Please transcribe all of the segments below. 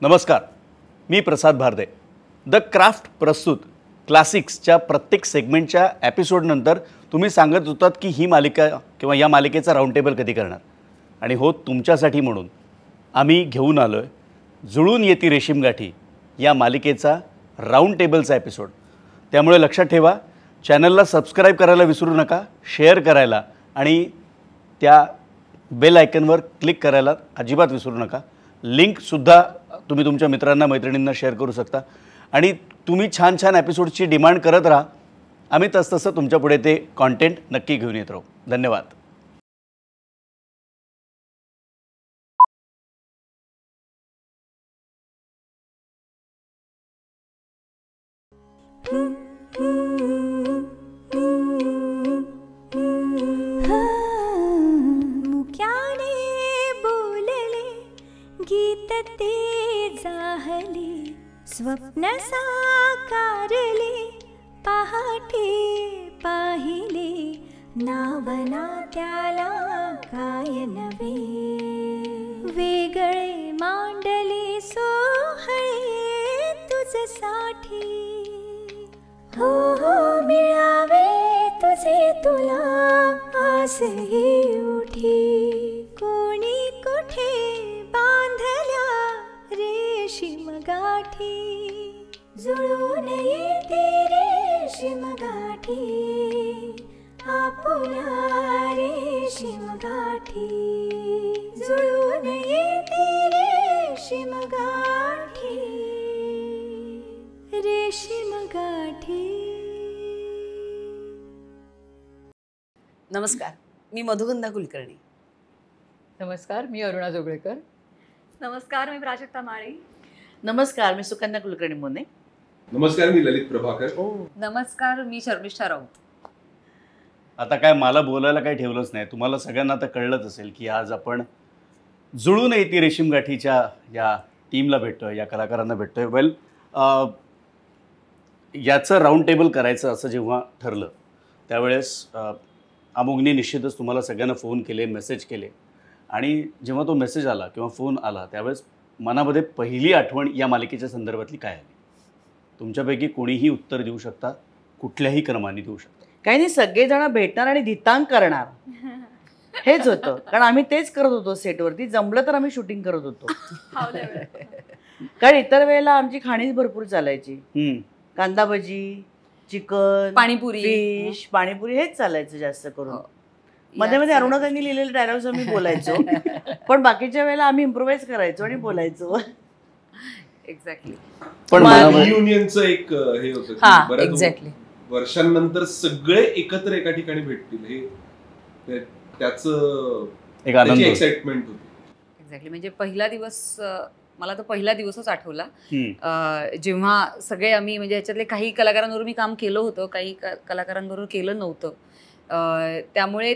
नमस्कार, मी प्रसाद Bharde. The craft प्रस्तुत क्लासिक्सच्या प्रत्येक सेगमेंटच्या एपिसोडनंतर तुम्ही सांगत होतात की ही मालिका किंवा या मालिकेचा राऊंड टेबल कधी करणार. आणि हो, तुमच्यासाठी म्हणून आम्ही घेऊन आलो आहे जुळून येती रेशीमगाठी या मालिकेचा राऊंड टेबलचा एपिसोड. त्यामुळे लक्षात ठेवा, चॅनलला सबस्क्राईब करायला विसरू नका, शेअर करायला आणि त्या बेल आयकनवर क्लिक करायला अजिबात विसरू नका. लिंकसुद्धा तुम्ही तुमच्या मित्रांना मैत्रिणींना शेअर करू शकता. आणि तुम्ही छान छान एपिसोडची डिमांड करत राहा. आम्ही तसतसं तुमच्यापुढे ते कॉन्टेंट नक्की घेऊन येत राहू. धन्यवाद. गीत ते जाहले स्वप्न साकारले पहाटे पाहिले नावना त्याला काय नवे वेगळे मांडले सोहळे तुझसाठी हो हो मिळावे तुझे तुला आसही उठी कोणी कुठे बांधल्या रेशीम गाठी जुळून येते रेशीम गाठी आपुल्या रेशीम गाठी जुळून येते रेशीम गाठी रेशीम गाठी. नमस्कार, मी मधुगंधा कुलकर्णी. नमस्कार, मी अरुणा जोगळेकर. नमस्कार, मी प्राजक्ता माळी. नमस्कार, मी सुकन्या कुलकर्णी मोने. नमस्कार, मी ललित प्रभाकर. नमस्कार, मी शर्मिष्ठा राऊत. आता काय मला बोलायला काही ठेवलंच नाही. तुम्हाला सगळ्यांना आता कळलंच असेल की आज आपण जुळून येते रेशीमगाठीच्या या टीमला भेटतोय, या कलाकारांना भेटतोय. वेल, याचं राऊंड टेबल करायचं असं जेव्हा ठरलं त्यावेळेस अमोघने निश्चितच तुम्हाला सगळ्यांना फोन केले, मेसेज केले. आणि जेव्हा तो मेसेज आला किंवा फोन आला त्यावेळेस मनामध्ये पहिली आठवण या मालिकेच्या संदर्भातली काय आली? तुमच्यापैकी कोणीही उत्तर देऊ शकता, कुठल्याही क्रमाने देऊ शकता. काही नाही, सगळेजण भेटणार आणि धितांग करणार हेच होतं. कारण आम्ही तेच करत होतो सेटवरती. जमलं तर आम्ही शूटिंग करत होतो. कारण इतर वेळेला आमची खाणीच भरपूर चालायची. कांदा भजी, चिकन, पाणीपुरी, फिश, पाणीपुरी हेच चालायचं जास्त करून. मध्ये मध्ये अरुणाताईंनी लिहिलेले डायलॉग्स आम्ही बोलायचो. पण बाकीच्या वेळेला आम्ही इम्प्रोवाइज करायचो आणि बोलायचो. एक्झॅक्टली. पण युनियनचं एक हे होतं की बऱ्याच वर्षांनंतर सगळे एकत्र एका ठिकाणी भेटतील, हे त्याचं एक आनंद, एक्साइटमेंट होती. एक्झॅक्टली. म्हणजे पहिला दिवस मला तर पहिला दिवसच आठवला जेव्हा सगळे आम्ही, म्हणजे याच्यातले काही कलाकारांबरोबर मी काम केलं होतं, काही कलाकारांबरोबर केलं नव्हतं. त्यामुळे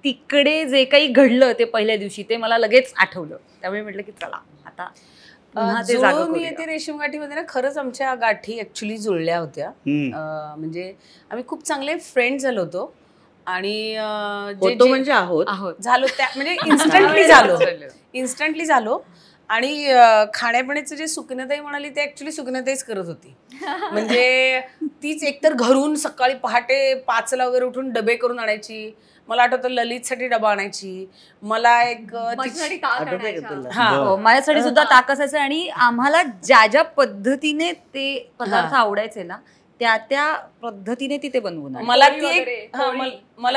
तिकडे जे काही घडलं ते पहिल्या दिवशी ते मला लगेच आठवलं. त्यामुळे म्हटलं की चला आता जुळून येते रेशीमगाठीमध्ये ना खरंच आमच्या गाठी ऍक्च्युली जुळल्या होत्या. म्हणजे आम्ही खूप चांगले फ्रेंड झालो होतो. आणि म्हणजे आहोत झालो त्या म्हणजे इन्स्टंटली झालो. आणि खाण्यापिण्याचं जे सुकन्याताई म्हणाली ते ऍक्च्युली सुकन्याताईच करत होती. म्हणजे तीच एकतर घरून सकाळी पहाटे 5ला वगैरे उठून डबे करून आणायची. मला आठवतं ललितसाठी डबा आणायची, मला एक माझ्यासाठी सुद्धा ताक असायचं. आणि आम्हाला ज्या ज्या पद्धतीने ते पदार्थ आवडायचे ना त्या त्या पद्धतीने ती ते बनवून. मला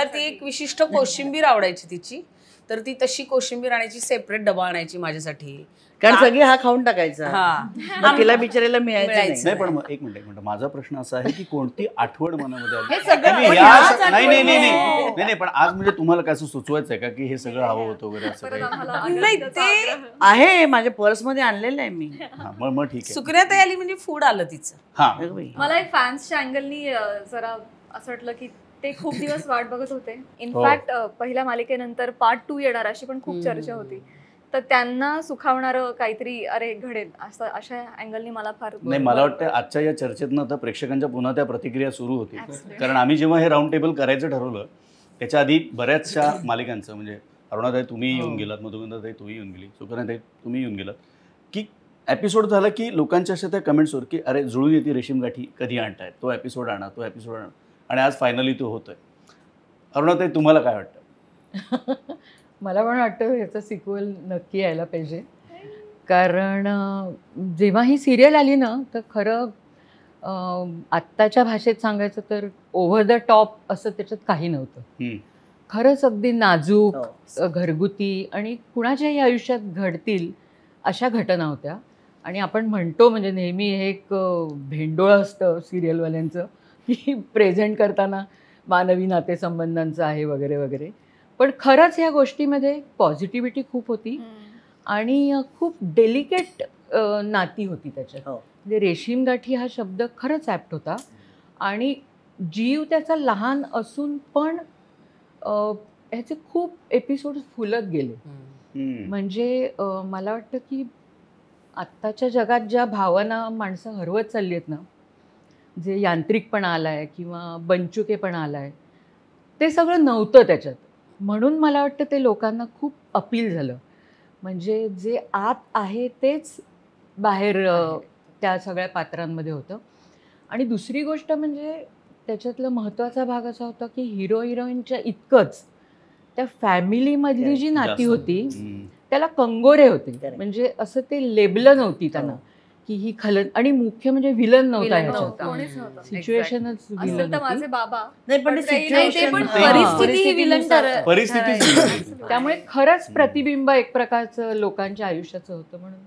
ती एक विशिष्ट कोशिंबीर आवडायची तिची, तर ती तशी कोशिंबीर आणायची, सेपरेट डबा आणायची माझ्यासाठी. कारण सगळी हा खाऊन टाकायचा, तिला बिचारायला मिळायचं नाही. पण एक मिनिट, माझा प्रश्न असा आहे की कोणती आठवण मनामध्ये आली? नाही, पण आज म्हणजे तुम्हाला काय सुचवायचं आहे का की हे सगळं हवं होतं वगैरे असं काही? नाही, ते आहे माझ्या पर्स मध्ये आणलेलं आहे मी. मग ठीक आहे. सुकन्याताई आली म्हणजे फूड आलं तिचं. मला एक फॅन्सच्या अँगलनी जरा असं वाटलं की ते खूप दिवस वाट बघत होते. इनफॅक्ट पहिल्या मालिकेनंतर पार्ट 2 येणार अशी पण खूप चर्चा होती. तर त्यांना सुखावणारं काहीतरी अरे घडेल असं अशा अँगलनी मला फार नाही. मला वाटतं आजच्या या चर्चेतनं आता प्रेक्षकांच्या पुन्हा त्या प्रतिक्रिया सुरू होतील. कारण आम्ही जेव्हा हे राऊंड टेबल करायचं ठरवलं त्याच्या आधी बऱ्याचशा मालिकांचं, म्हणजे अरुणाताई तुम्ही येऊन गेलात, मधुगंधाताई तुम्ही येऊन गेली, सुकन्याताई तुम्ही येऊन गेलात, की एपिसोड झाला की लोकांच्या अशा त्या कमेंट्सवर की अरे जुळून येते रेशीम गाठी कधी आणतायत, तो एपिसोड आणा, तो एपिसोड आणा, आणि आज फायनली तो होतोय. अरुणाताई, तुम्हाला काय वाटतं? मला पण वाटतं ह्याचं सिक्वल नक्की यायला पाहिजे, कारण जेव्हा ही सिरियल आली ना तर खरं आत्ताच्या भाषेत सांगायचं तर ओव्हर द टॉप असं त्याच्यात काही नव्हतं. खरंच अगदी नाजूक, घरगुती आणि कुणाच्याही आयुष्यात घडतील अशा घटना होत्या. आणि आपण म्हणतो म्हणजे नेहमी हे एक भेंडोळं असतं सिरियलवाल्यांचं की प्रेझेंट करताना मानवी नातेसंबंधांचं आहे वगैरे वगैरे, पण खरंच ह्या गोष्टीमध्ये पॉझिटिव्हिटी खूप होती आणि खूप डेलिकेट नाती होती त्याच्यात. म्हणजे रेशीम गाठी हा शब्द खरंच ॲप्ट होता आणि जीव त्याचा लहान असून पण ह्याचे खूप एपिसोड फुलत गेले. म्हणजे मला वाटतं की आत्ताच्या जगात ज्या भावना माणसं हरवत चालली आहेत ना, जे यांत्रिकपणा आला आहे किंवा बंचुकेपणा आला आहे, ते सगळं नव्हतं त्याच्यात. म्हणून मला वाटतं ते लोकांना खूप अपील झालं. म्हणजे जे आत आहे तेच बाहेर त्या सगळ्या पात्रांमध्ये होतं. आणि दुसरी गोष्ट म्हणजे त्याच्यातला महत्त्वाचा भाग असा होता की हिरो हिरोईनच्या इतकंच त्या फॅमिलीमधली जी नाती होती त्याला कंगोरे होते. म्हणजे असं ते लेबलं नव्हती त्यांना की ही खलन, आणि मुख्य म्हणजे विलन नव्हता ह्याच्यात, सिच्युएशनच विलन माझे बाबा नाही, पण त्यामुळे खरंच प्रतिबिंब एक प्रकारचं लोकांच्या आयुष्याचं होतं, म्हणून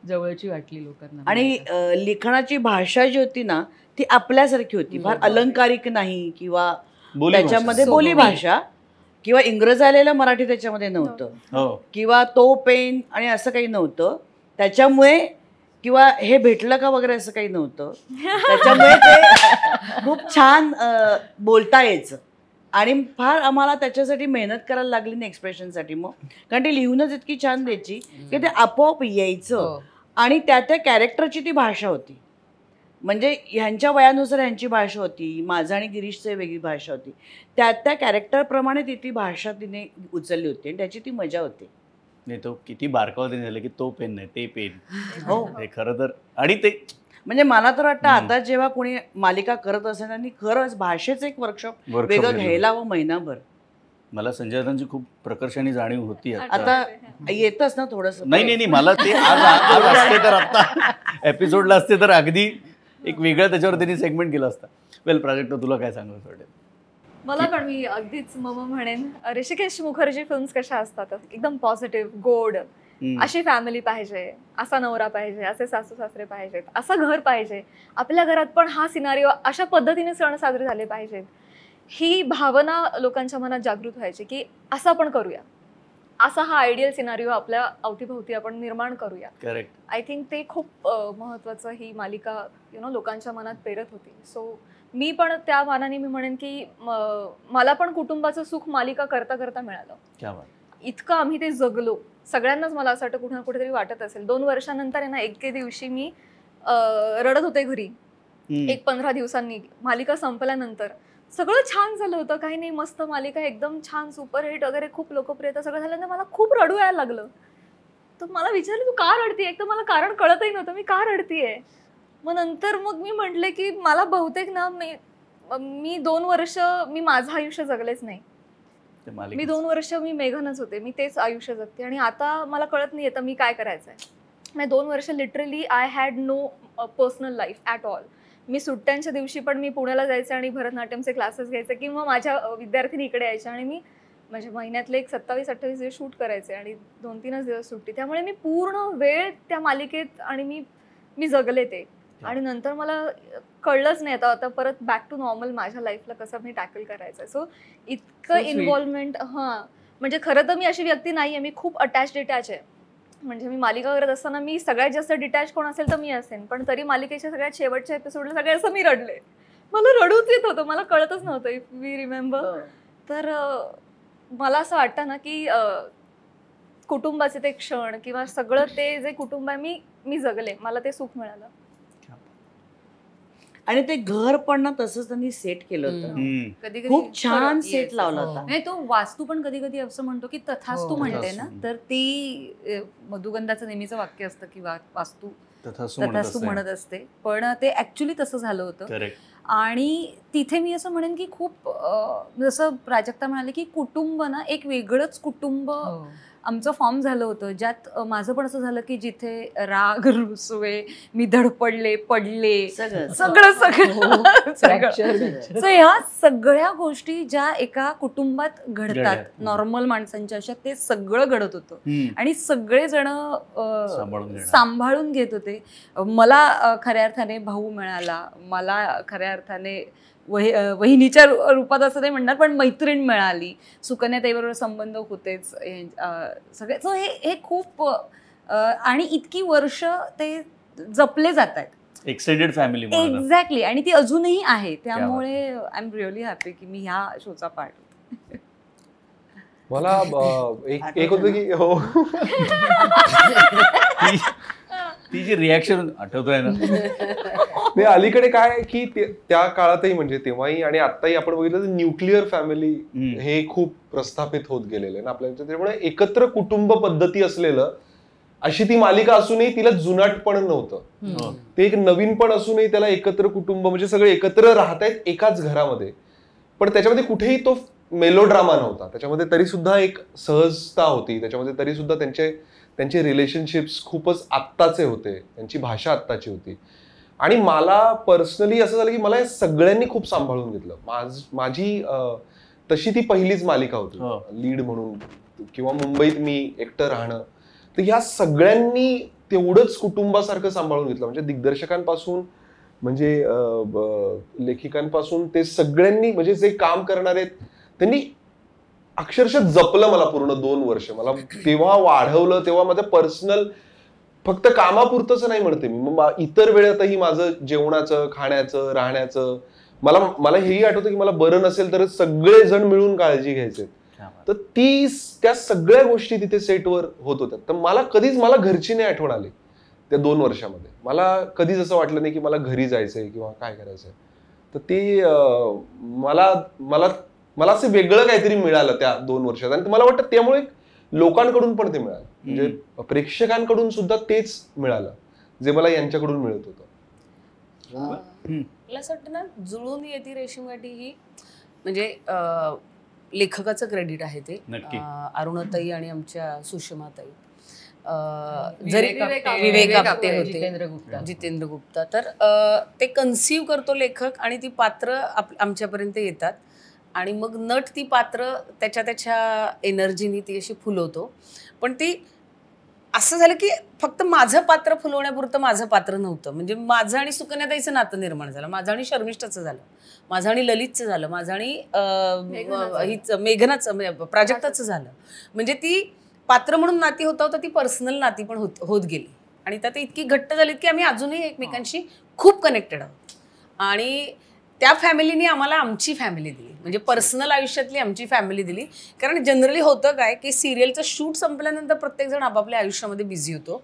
जवळची वाटली लोकांना. आणि लिखाणाची भाषा जी होती ना ती आपल्यासारखी होती, फार अलंकारिक नाही किंवा त्याच्यामध्ये बोली भाषा किंवा इंग्रज आलेलं मराठी त्याच्यामध्ये नव्हतं किंवा तो पेन आणि असं काही नव्हतं. त्याच्यामुळे किंवा हे भेटलं का वगैरे असं काही नव्हतं. त्याच्यामुळे ते खूप छान बोलता यायचं आणि फार आम्हाला त्याच्यासाठी मेहनत करायला लागली ना एक्सप्रेशनसाठी. मग कारण ते लिहूनच इतकी छान द्यायची की ते आपोआप यायचं आणि त्या त्या कॅरेक्टरची ती भाषा होती. म्हणजे ह्यांच्या वयानुसार ह्यांची भाषा होती, माझं आणि गिरीशचं वेगळी भाषा होती. त्या कॅरेक्टरप्रमाणे ती भाषा तिने उचलली होती आणि त्याची ती मजा होती. नाही, तो किती बारकावते झालं की तो पेन नाही ते पेन. हो, हे खरं तर. आणि ते म्हणजे मला तर वाटतं आता जेव्हा कोणी मालिका करत असेल त्यांनी खरंच भाषेचं एक वर्कशॉप वेगळं घ्यायला हवं महिनाभर. मला संजय दत्तांची खूप प्रकर्षाने जाणीव होती. आता येतच ना थोडंसं. नाही, मला ते आज असते तर आता एपिसोडला असते तर अगदी एक वेगळं त्याच्यावर त्यांनी सेगमेंट केला असता. वेल, प्राजक्ता, तुला काय सांगायचं वाटेल? मला पण मी अगदीच म्हणेन ऋषिकेश मुखर्जी फिल्म्स कशा असतात, एकदम पॉझिटिव्ह, गोड, अशी फॅमिली पाहिजे, असा नवरा पाहिजे, असे सासू सासरे पाहिजेत, असं घर पाहिजे, आपल्या घरात पण हा सिनारिओ, अशा पद्धतीने सण साजरे झाले पाहिजेत, ही भावना लोकांच्या मनात जागृत व्हायची की असं आपण करूया, असा हा आयडियल सिनारिओ आपल्या अवतीभोवती आपण निर्माण करूया. करेक्ट. आय थिंक ते खूप महत्त्वाचं ही मालिका लोकांच्या मनात पेरत होती. सो मी पण त्या मानाने मी म्हणेन की मला पण कुटुंबाचं सुख मालिका करता करता मिळालं. इतकं आम्ही ते जगलो. सगळ्यांनाच मला असं वाटतं कुठे ना कुठेतरी वाटत असेल. 2 वर्षानंतर आहे ना, एके दिवशी मी रडत होते घरी. 15 दिवसांनी मालिका संपल्यानंतर सगळं छान झालं होतं, काही नाही, मस्त मालिका, एकदम छान, सुपरहिट वगैरे, खूप लोकप्रियता, सगळं झालं. मला खूप रडू यायला लागलं. तर मला विचारलं, तू का रडतीये? एक तर मला कारण कळतही नव्हतं मी का रडतीये. मग मी म्हटले की मला बहुतेक ना मी 2 वर्ष मी माझं आयुष्य जगलेच नाही. मी 2 वर्ष मी मेघनच होते, मी तेच आयुष्य जगते आणि आता मला कळत नाही आता मी काय करायचंय. मी 2 वर्ष literally I had no personal life at all. मी सुट्ट्यांच्या दिवशी पण मी पुण्याला जायचे आणि भरतनाट्यमचे क्लासेस घ्यायचे किंवा माझ्या विद्यार्थिनी इकडे यायच्या आणि मी म्हणजे महिन्यातले एक 27-28 दिवस शूट करायचे आणि 2-3च दिवस सुट्टी. त्यामुळे मी पूर्ण वेळ त्या मालिकेत आणि मी जगले ते. आणि नंतर मला कळलंच नाही आता परत बॅक टू नॉर्मल माझ्या लाईफला कसं मी टॅकल करायचं. सो इतकं इन्व्हॉल्वमेंट. म्हणजे खरं तर मी अशी व्यक्ती नाही आहे, मी खूप अटॅच डिटॅच आहे. म्हणजे मी मालिका करत असताना मी सगळ्यात जास्त डिटॅच कोण असेल तर मी असेन, पण तरी मालिकेच्या सगळ्यात शेवटच्या एपिसोडला सगळे असं मी रडले. मला रडूच येत होतं, मला कळतच नव्हतं. If we remember. तर मला असं वाटतं ना की कुटुंबाचे ते क्षण किंवा सगळं ते जे कुटुंब आहे मी जगले, मला ते सुख मिळालं. आणि ते घर पण ना तसंच त्यांनी सेट केलं होतं. कधी खूप छान सेट लावला होता. नाही तो वास्तू पण कधी कधी असं म्हणतो की तथास्तू म्हणते ना, तर ती मधुगंधाचं नेहमीचं वाक्य असतं की वास्तू तथास्तू म्हणत असते, पण ते ऍक्च्युली तसं झालं होतं. आणि तिथे मी असं म्हणेन की खूप जसं प्राजक्ता म्हणाले की कुटुंब ना एक वेगळंच कुटुंब आमचं फॉर्म झालं होतं, ज्यात माझं पण असं झालं की जिथे राग रुसवे, मी धडपडले, पडले, सगळं ह्या सगळ्या गोष्टी ज्या एका कुटुंबात घडतात नॉर्मल माणसांच्या, अशा ते सगळं घडत होतं आणि सगळेजण सांभाळून घेत होते. मला खऱ्या अर्थाने भाऊ मिळाला, मला खऱ्या अर्थाने वहिनीच्या रूपात असं नाही म्हणणार, पण मैत्रीण मिळाली, सुकन्याताईबरोबर संबंध होतेच सगळे. सो हे खूप आणि इतकी वर्ष ते जपले जात आहेत एक्सटेंडेड फॅमिली. एक्झॅक्टली. आणि ती अजूनही आहे, त्यामुळे आय एम रिअली हॅपी की मी ह्या शोचा पार्ट होते. मला एक होतं की हो ती जी रिॲक्शन आठवतोय ना, नाही अलीकडे काय की त्या काळातही म्हणजे तेव्हाही आणि आताही आपण बघितलं तर न्यूक्लिअर फॅमिली हे खूप प्रस्थापित होत गेलेले ना आपल्या. त्यामुळे एकत्र कुटुंब पद्धती असलेलं अशी ती मालिका असूनही तिला जुनाटपण नव्हतं. ते एक नवीन पण असूनही त्याला एकत्र कुटुंब म्हणजे सगळे एकत्र राहतायत एकाच घरामध्ये, पण त्याच्यामध्ये कुठेही तो मेलोड्रामा नव्हता. त्याच्यामध्ये तरी सुद्धा एक सहजता होती, त्याच्यामध्ये तरी सुद्धा त्यांचे रिलेशनशिप्स खूपच आत्ताचे होते, त्यांची भाषा आत्ताची होती. आणि मला पर्सनली असं झालं की मला सगळ्यांनी खूप सांभाळून घेतलं. माझी तशी ती पहिलीच मालिका होती लीड म्हणून, किंवा मुंबईत मी एकटं राहणं, तर ह्या सगळ्यांनी तेवढंच कुटुंबासारखं सांभाळून घेतलं. म्हणजे दिग्दर्शकांपासून म्हणजे लेखिकांपासून ते सगळ्यांनी म्हणजे जे काम करणारे त्यांनी अक्षरशः जपलं मला पूर्ण 2 वर्ष. मला तेव्हा वाढवलं, तेव्हा माझं पर्सनल फक्त कामापुरतंच नाही म्हणते मी, मग इतर वेळातही माझं जेवणाचं, खाण्याचं, राहण्याचं मला हेही आठवतं की मला बरं नसेल तर सगळेजण मिळून काळजी घ्यायचे. तर त्या सगळ्या गोष्टी तिथे सेटवर होत होत्या. तर मला घरची नाही आठवण आली त्या 2 वर्षामध्ये. मला कधीच असं वाटलं नाही की मला घरी जायचंय किंवा काय करायचंय. तर ते मला असं वेगळं काहीतरी मिळालं त्या 2 वर्षात. आणि मला वाटतं त्यामुळे लोकांकडून पण ते मिळालं, म्हणजे प्रेक्षकांकडून सुद्धा तेच मिळालं जे मला यांच्याकडून मिळत होतं. मला असं वाटतं ना, जुळून येती रेशीमगाठी ही म्हणजे लेखकाचं क्रेडिट आहे ते, अरुणाताई आणि आमच्या सुषमाताई, जरी विवेक आपटे होते, जितेंद्र गुप्ता, तर ते कन्सिव्ह करतो लेखक आणि ती पात्र आमच्यापर्यंत येतात आणि मग नट ती पात्र त्याच्या एनर्जीनी ती अशी फुलवतो. पण ती असं झालं की फक्त माझं पात्र फुलवण्यापुरतं माझं पात्र नव्हतं. म्हणजे माझं आणि सुकन्याताईचं नातं निर्माण झालं, माझं आणि शर्मिष्ठाचं झालं, माझं आणि ललितचं झालं, माझं आणि मेघनाचं म्हणजे प्राजक्ताचं झालं. म्हणजे ती पात्र म्हणून नाती होता ती पर्सनल नाती पण होत गेली आणि त्यात इतकी घट्ट झालीत की आम्ही अजूनही एकमेकांशी खूप कनेक्टेड आहोत. आणि त्या फॅमिलीने आम्हाला आमची फॅमिली दिली, म्हणजे पर्सनल आयुष्यातली आमची फॅमिली दिली. कारण जनरली होतं काय की सिरियलचं शूट संपल्यानंतर प्रत्येकजण आपापल्या आयुष्यामध्ये बिझी होतो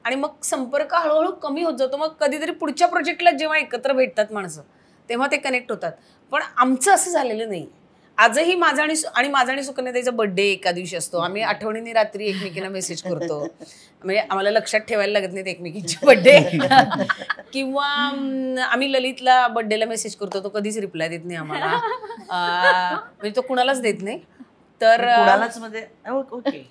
आणि मग संपर्क हळूहळू कमी होत जातो. मग कधीतरी पुढच्या प्रोजेक्टला जेव्हा एकत्र भेटतात माणसं तेव्हा ते कनेक्ट होतात. पण आमचं असं झालेलं नाही. आजही माझा आणि सुकन्याताईचा बर्थडे एका दिवशी असतो. आम्ही आठवणीने रात्री एकमेकींना मेसेज करतो, म्हणजे आम्हाला लक्षात ठेवायला लागत नाहीत एकमेकींचे बर्थडे. किंवा आम्ही ललितला बर्थडेला मेसेज करतो, तो कधीच रिप्लाय देत नाही आम्हाला, म्हणजे तो कुणालाच देत नाही. तर कुणालाच मध्ये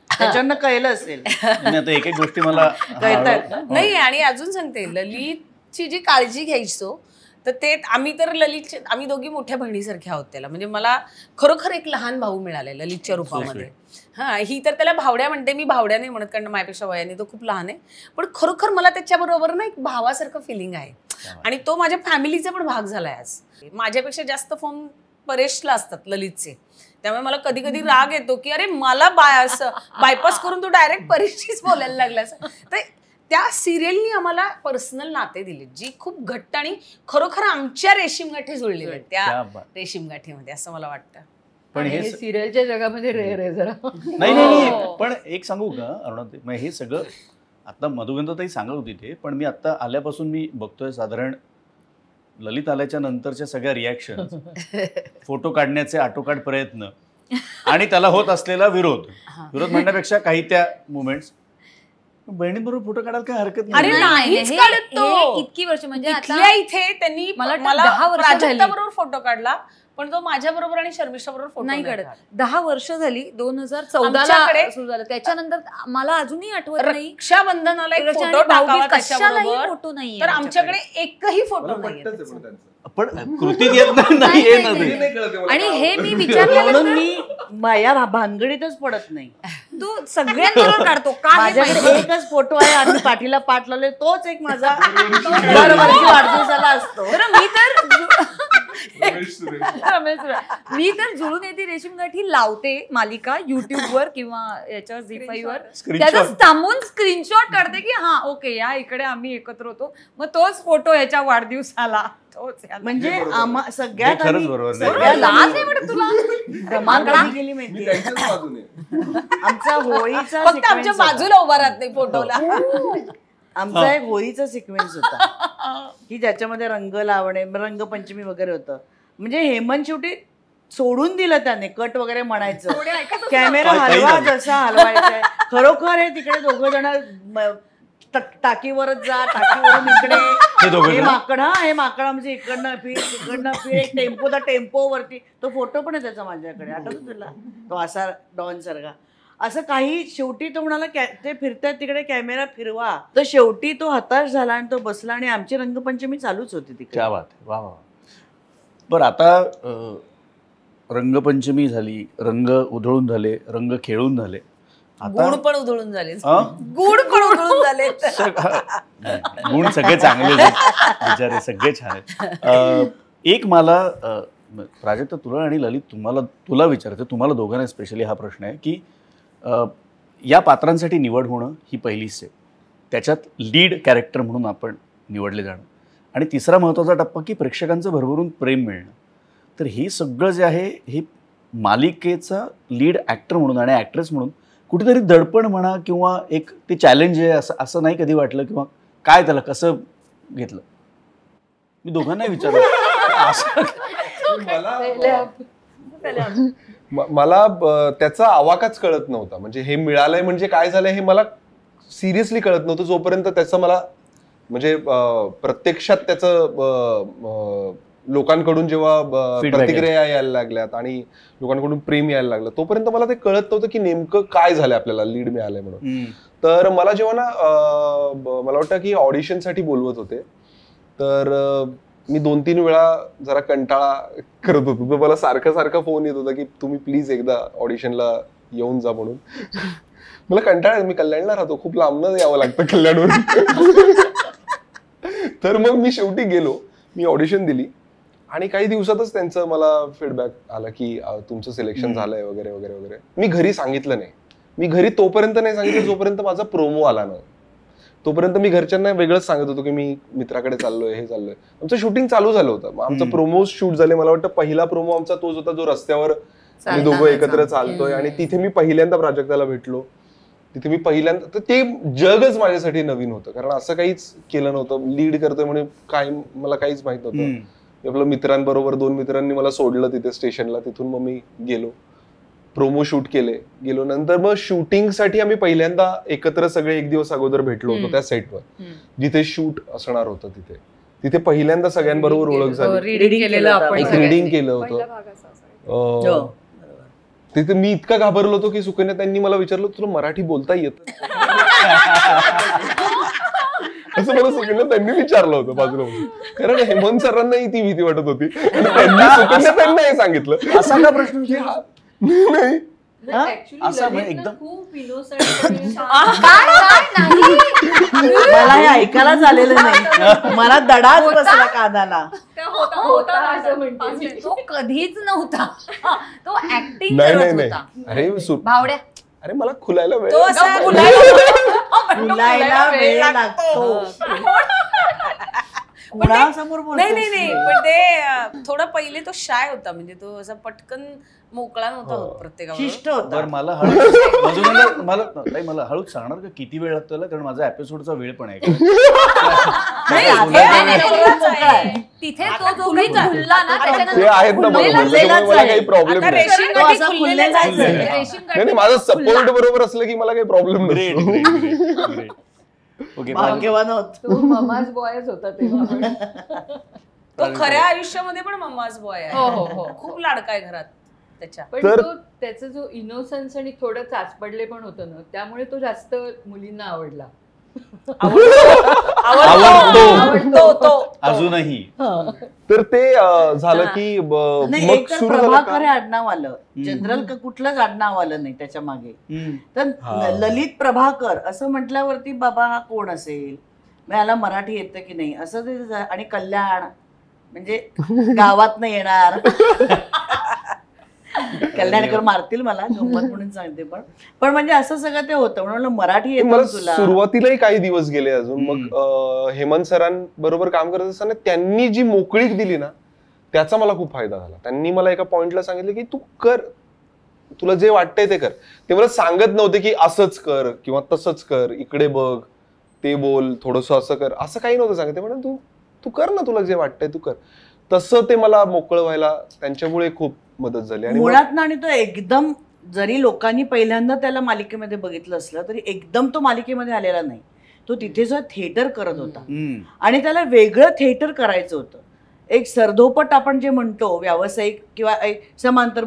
त्याच्यानं कळलं असेल आता एक गोष्टी मला कळतात नाही. आणि अजून सांगते, ललितची जी काळजी घ्यायचो तर ते आम्ही दोघी मोठ्या बहिणीसारख्या आहोत त्याला. म्हणजे मला खरोखर एक लहान भाऊ मिळालाय ललितच्या रूपामध्ये. ही तर त्याला भावड्या म्हणते, मी भावड्या नाही म्हणत कारण माझ्यापेक्षा वयाने तो खूप लहान आहे, पण खरोखर मला त्याच्याबरोबर ना एक भावासारखं फिलिंग आहे. आणि तो माझ्या फॅमिलीचा पण भाग झालाय. आज माझ्यापेक्षा जास्त फोन परेशला असतात ललितचे, त्यामुळे मला कधी कधी राग येतो की अरे मला बायपास करून तू डायरेक्ट परेशशीच बोलायला लागलास. तर त्या सिरियलनी आम्हाला पर्सनल नाते दिले जी खूप घट्ट आणि खरोखर आमच्या रेशीमगाठी जुळलेल्या आहेत त्या रेशीमगाठीमध्ये, असं मला वाटतं. पण हे सिरियलच्या जगामध्ये रेअर आहे जरा. नाही पण एक सांगू का अरुणाताई, मग हे सगळं आता मधुगंधाताई सांगत होती ते, पण मी आता आल्यापासून मी बघतोय साधारण ललित आल्याच्या नंतरच्या सगळ्या रिॲक्शन, फोटो काढण्याचे आटोकाट प्रयत्न आणि त्याला होत असलेला विरोध म्हणण्यापेक्षा काही त्या मुमेंट्स, बहिणीबरोबर फोटो काढायला काय हरकत नाही. इतकी वर्ष म्हणजे इथे त्यांनी मला 10 वर्ष झाली बरोबर फोटो काढला, पण तो माझ्या बरोबर आणि शर्मिष्ठा बरोबर फोटो नाही काढत. 10 वर्ष झाली, 2014 सुरू झालं. त्याच्यानंतर मला अजूनही आठवत नाही रक्षाबंधनाला एक फोटो टाकावा त्याच्याबरोबर, फोटो नाही. तर आमच्याकडे एकही फोटो नाही. पण कृतीत येत नाही. आणि हे मी विचारलं, मी या भानगडीतच पडत नाही. तू सगळ्यांबरोबर काढतो का? माझ्याकडे एकच फोटो आहे आणि पाठीला पाठ लावले, तोच एक माझा वाढदिवसाला असतो. मी तर जुळून येते रेशीम गाठी लावते मालिका युट्यूबवर किंवा याच्यावर झी5 वर, त्याचा थांबून स्क्रीनशॉट काढते की हा ओके या इकडे आम्ही एकत्र होतो, मग तोच फोटो याच्या वाढदिवसाला. म्हणजे सगळ्यात लाज आहे वाटत तुला? गेली माहिती आमचा होळीचा, फक्त आमच्या बाजूला उभा राहत नाही फोटोला. आमचा एक होळीचा सिक्वेन्स होता की ज्याच्यामध्ये रंग लावणे, रंगपंचमी वगैरे होतं. म्हणजे हेमंत शेवटी सोडून दिलं त्याने कट वगैरे म्हणायचं, कॅमेरा हलवा जसा हलवायचा. खरोखर हे तिकडे दोघं जण टाकीवरच जा, टाकीवरून इकडे, हे माकड आमचे इकडनं फिर, एक टेम्पो वरती. तो फोटो पण आहे त्याचा माझ्याकडे, आठवतो तुला? तो असा डॉन सारखा असं काही. शेवटी तो म्हणाला ते फिरतात तिकडे, कॅमेरा फिरवा. तर शेवटी तो हताश झाला आणि तो बसला आणि आमची रंगपंचमी चालूच होती तिकडे. क्या बात आहे, वा वा. बरं, आता रंगपंचमी झाली, रंग उधळून झाले, रंग खेळून झाले, गुण पण उधळून झाले, गुण पण उधळून झाले. गुण सगळे चांगले बिचारे, सगळे छान आहेत. एक मला प्राजक्ता, तुला आणि ललित, तुला विचारते, तुम्हाला दोघांना स्पेशली हा प्रश्न आहे की या पात्रांसाठी निवड होणं ही पहिली स्टेप, त्याच्यात लीड कॅरेक्टर म्हणून आपण निवडले जाणं, आणि तिसरा महत्त्वाचा टप्पा की प्रेक्षकांचं भरभरून प्रेम मिळणं. तर हे सगळं जे आहे हे मालिकेचा लीड ॲक्टर म्हणून आणि ॲक्ट्रेस म्हणून कुठेतरी दडपण म्हणा किंवा एक ते चॅलेंज आहे असं नाही कधी वाटलं, किंवा काय त्याला कसं घेतलं? मी दोघांनाही विचारलं. मला त्याचा आवाकाच कळत नव्हता. म्हणजे हे मिळालंय म्हणजे काय झालंय हे मला सिरियसली कळत नव्हतं जोपर्यंत त्याचं मला म्हणजे प्रत्यक्षात त्याचं लोकांकडून जेव्हा प्रतिक्रिया यायला लागल्यात आणि लोकांकडून प्रेम यायला लागलं, तोपर्यंत मला ते कळत नव्हतं की नेमकं काय झालंय, आपल्याला लीड मिळालंय म्हणून. तर मला जेव्हा ना मला वाटतं की ऑडिशनसाठी बोलवत होते, तर मी 2-3 वेळा जरा कंटाळा करत होतो. तर मला सारखा फोन येत होता की तुम्ही प्लीज एकदा ऑडिशनला येऊन जा म्हणून. मला कंटाळा, मी कल्याणला राहतो, खूप लांबनं यावं लागतं कल्याणवरून. तर मग मी शेवटी गेलो, मी ऑडिशन दिली आणि काही दिवसातच त्यांचं मला फीडबॅक आला की तुमचं सिलेक्शन झालंय वगैरे वगैरे वगैरे. मी घरी सांगितलं नाही, मी घरी तोपर्यंत नाही सांगितलं जोपर्यंत माझा प्रोमो आला नाही. तोपर्यंत मी घरच्यांना वेगळंच सांगत होतो की मी मित्राकडे चाललोय, हे चाललोय. आमचं शूटिंग चालू झालं होतं, आमचं प्रोमो शूट झाले. मला वाटतं पहिला प्रोमो आमचा तोच होता जो रस्त्यावर आम्ही दोघं एकत्र चालतोय, आणि तिथे मी पहिल्यांदा प्राजक्ताला भेटलो. तिथे मी पहिल्यांदा, तर ते जगच माझ्यासाठी नवीन होतं, कारण असं काहीच केलं नव्हतं. लीड करतोय म्हणजे काय मला काहीच माहित नव्हतं. आपलं मित्रांबरोबर 2 मित्रांनी मला सोडलं तिथे स्टेशनला, तिथून मग मी गेलो, प्रोमो शूट केले, गेलो. नंतर मग शूटिंगसाठी आम्ही पहिल्यांदा एकत्र सगळे एक दिवस अगोदर भेटलो होतो त्या सेटवर, जिथे शूट असणार होतं. तिथे पहिल्यांदा सगळ्यांबरोबर ओळख झाली, रीडिंग केलं होतं. तिथे मी इतका घाबरलो होतो की सुकन्या त्यांनी मला विचारलं तुला मराठी बोलता येतं असं मला सुकन्या त्यांनी विचारलं होतं बाजूला, कारण हेमंत सरांनाही ती भीती वाटत होती. त्यांनी सुकन्या त्यांना हे सांगितलं. असा का प्रश्न की हा नाही एकदम मला हे ऐकायला झालेलं नाही, मला दडाच बसला कानाला. तो कधीच नव्हता, तो ऍक्टिंग नाही. अरे भावड्या, अरे मला खुलायला वेळ लागतो. नाही, पण ते थोडा पहिले तो शाय होता, म्हणजे तो असा पटकन मोकळा नव्हता होत प्रत्येकावर, शिष्ट होता. मला हळूच सांगणार का किती वेळ लागतो, कारण माझा एपिसोडचा वेळ पण आहे. तिथे तो जो काही खुलला ना ते आहेत ना बरोबर, मला काही प्रॉब्लेम नाही. माझं सपोर्ट बरोबर असलं की मला काही प्रॉब्लेम नाही. भाग्यवान होत. तो ममाज बॉयच होता तेव्हा. तो खऱ्या आयुष्यामध्ये पण मम्माज बॉय आहे. खूप लाडका आहे घरात त्याच्या. पण तो त्याचा जो इनोसन्स आणि थोडं चाचपडले पण होतं ना, त्यामुळे तो जास्त मुलींना आवडला. अजूनही. तर ते झालं की मग सुरू प्रभाकर हे आडनाव आलं, जनरल कुठलंच आडनाव आलं नाही त्याच्या मागे. तर ललित प्रभाकर असं म्हटल्यावरती बाबा हा कोण असेल, याला मराठी येतं की नाही असं ते. आणि कल्याण म्हणजे गावात नाही येणार. कल्याणकर मारतील मला, गंमत म्हणून सांगते. पण म्हणजे असं सगळं ते होतं म्हणून मराठी येतं तुला. सुरुवातीलाही काही दिवस गेले अजून. मग हेमंत सरांबरोबर काम करत असताना त्यांनी जी मोकळीक दिली ना, त्याचा मला खूप फायदा झाला. त्यांनी मला एका पॉइंटला सांगितलं की तू कर, तुला जे वाटतंय ते कर. ते मला सांगत नव्हते की असंच कर किंवा तसंच कर, इकडे बघ, ते बोल, थोडस असं कर, असं काही नव्हतं सांगत. ते म्हणून तू कर ना, तुला जे वाटतंय तू कर. तसं ते मला मोकळं व्हायला त्यांच्यामुळे खूप मदत झाली. आणि मुळात ना, आणि तो एकदम, जरी लोकांनी पहिल्यांदा त्याला मालिकेमध्ये बघितलं असलं तरी एकदम तो मालिकेमध्ये आलेला नाही. तो तिथे जो थिएटर करत होता आणि त्याला वेगळं थिएटर करायचं होतं. एक सरधोपट आपण जे म्हणतो व्यावसायिक किंवा समांतर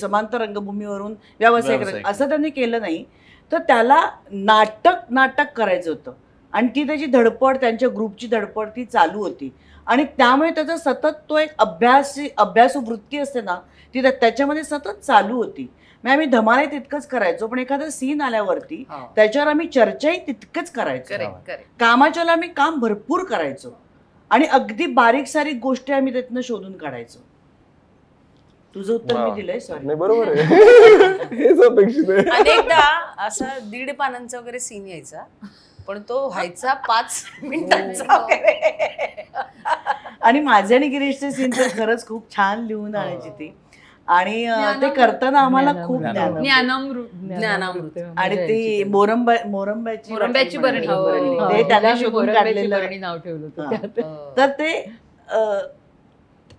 समांतर रंगभूमीवरून व्यावसायिक असं त्यांनी केलं नाही. तर त्याला नाटक करायचं होतं आणि ती त्याची धडपड, त्यांच्या ग्रुपची धडपड ती चालू होती. आणि त्यामुळे त्याचा सतत तो एक अभ्यासू वृत्ती असते ना, ती त्याच्यामध्ये सतत चालू होती. मग आम्ही धमालही तितकंच करायचो, पण एखादा सीन आल्यावरती त्याच्यावर आम्ही चर्चाही तितकंच करायचो. कामाच्याला आम्ही काम भरपूर करायचो आणि अगदी बारीक सारीक गोष्टी आम्ही त्यातनं शोधून काढायचो. तुझं उत्तर मी दिलंय. सॉरी. बरोबर आहे. हेच अपेक्षित आहे. अनेकदा असा 1.5 पानांचा वगैरे सीन यायचा, पण तो व्हायचा 5 मिनिटांचा वगैरे. आणि माझे आणि गिरीशचे सीन तर खरंच खूप छान लिहून आणायची ती. आणि ते करताना आम्हाला खूप ज्ञानामृत आणि ती मोरंब्याची बरणी ते त्यांना शोधून काढलेलं नाव ठेवलं होतं. तर ते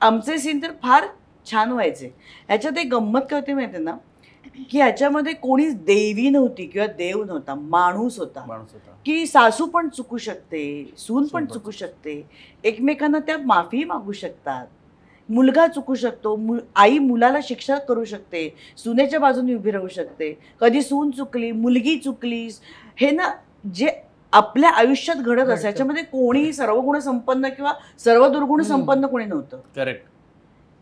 आमचे सीन तर फार छान व्हायचे. ह्याच्यात एक गंमत काय होती माहिती ना, की ह्याच्यामध्ये कोणीच देवी नव्हती किंवा देव नव्हता, माणूस होता. की सासू पण चुकू शकते, सून पण चुकू शकते, एकमेकांना त्या माफी मागू शकतात, मुलगा चुकू शकतो, आई मुलाला शिक्षा करू शकते, सुनेच्या बाजूने उभी राहू शकते, कधी सून चुकली, मुलगी चुकली. हे ना जे आपल्या आयुष्यात घडत असं, याच्यामध्ये कोणीही सर्वगुण संपन्न किंवा सर्व दुर्गुण संपन्न कोणी नव्हतं. करेक्ट.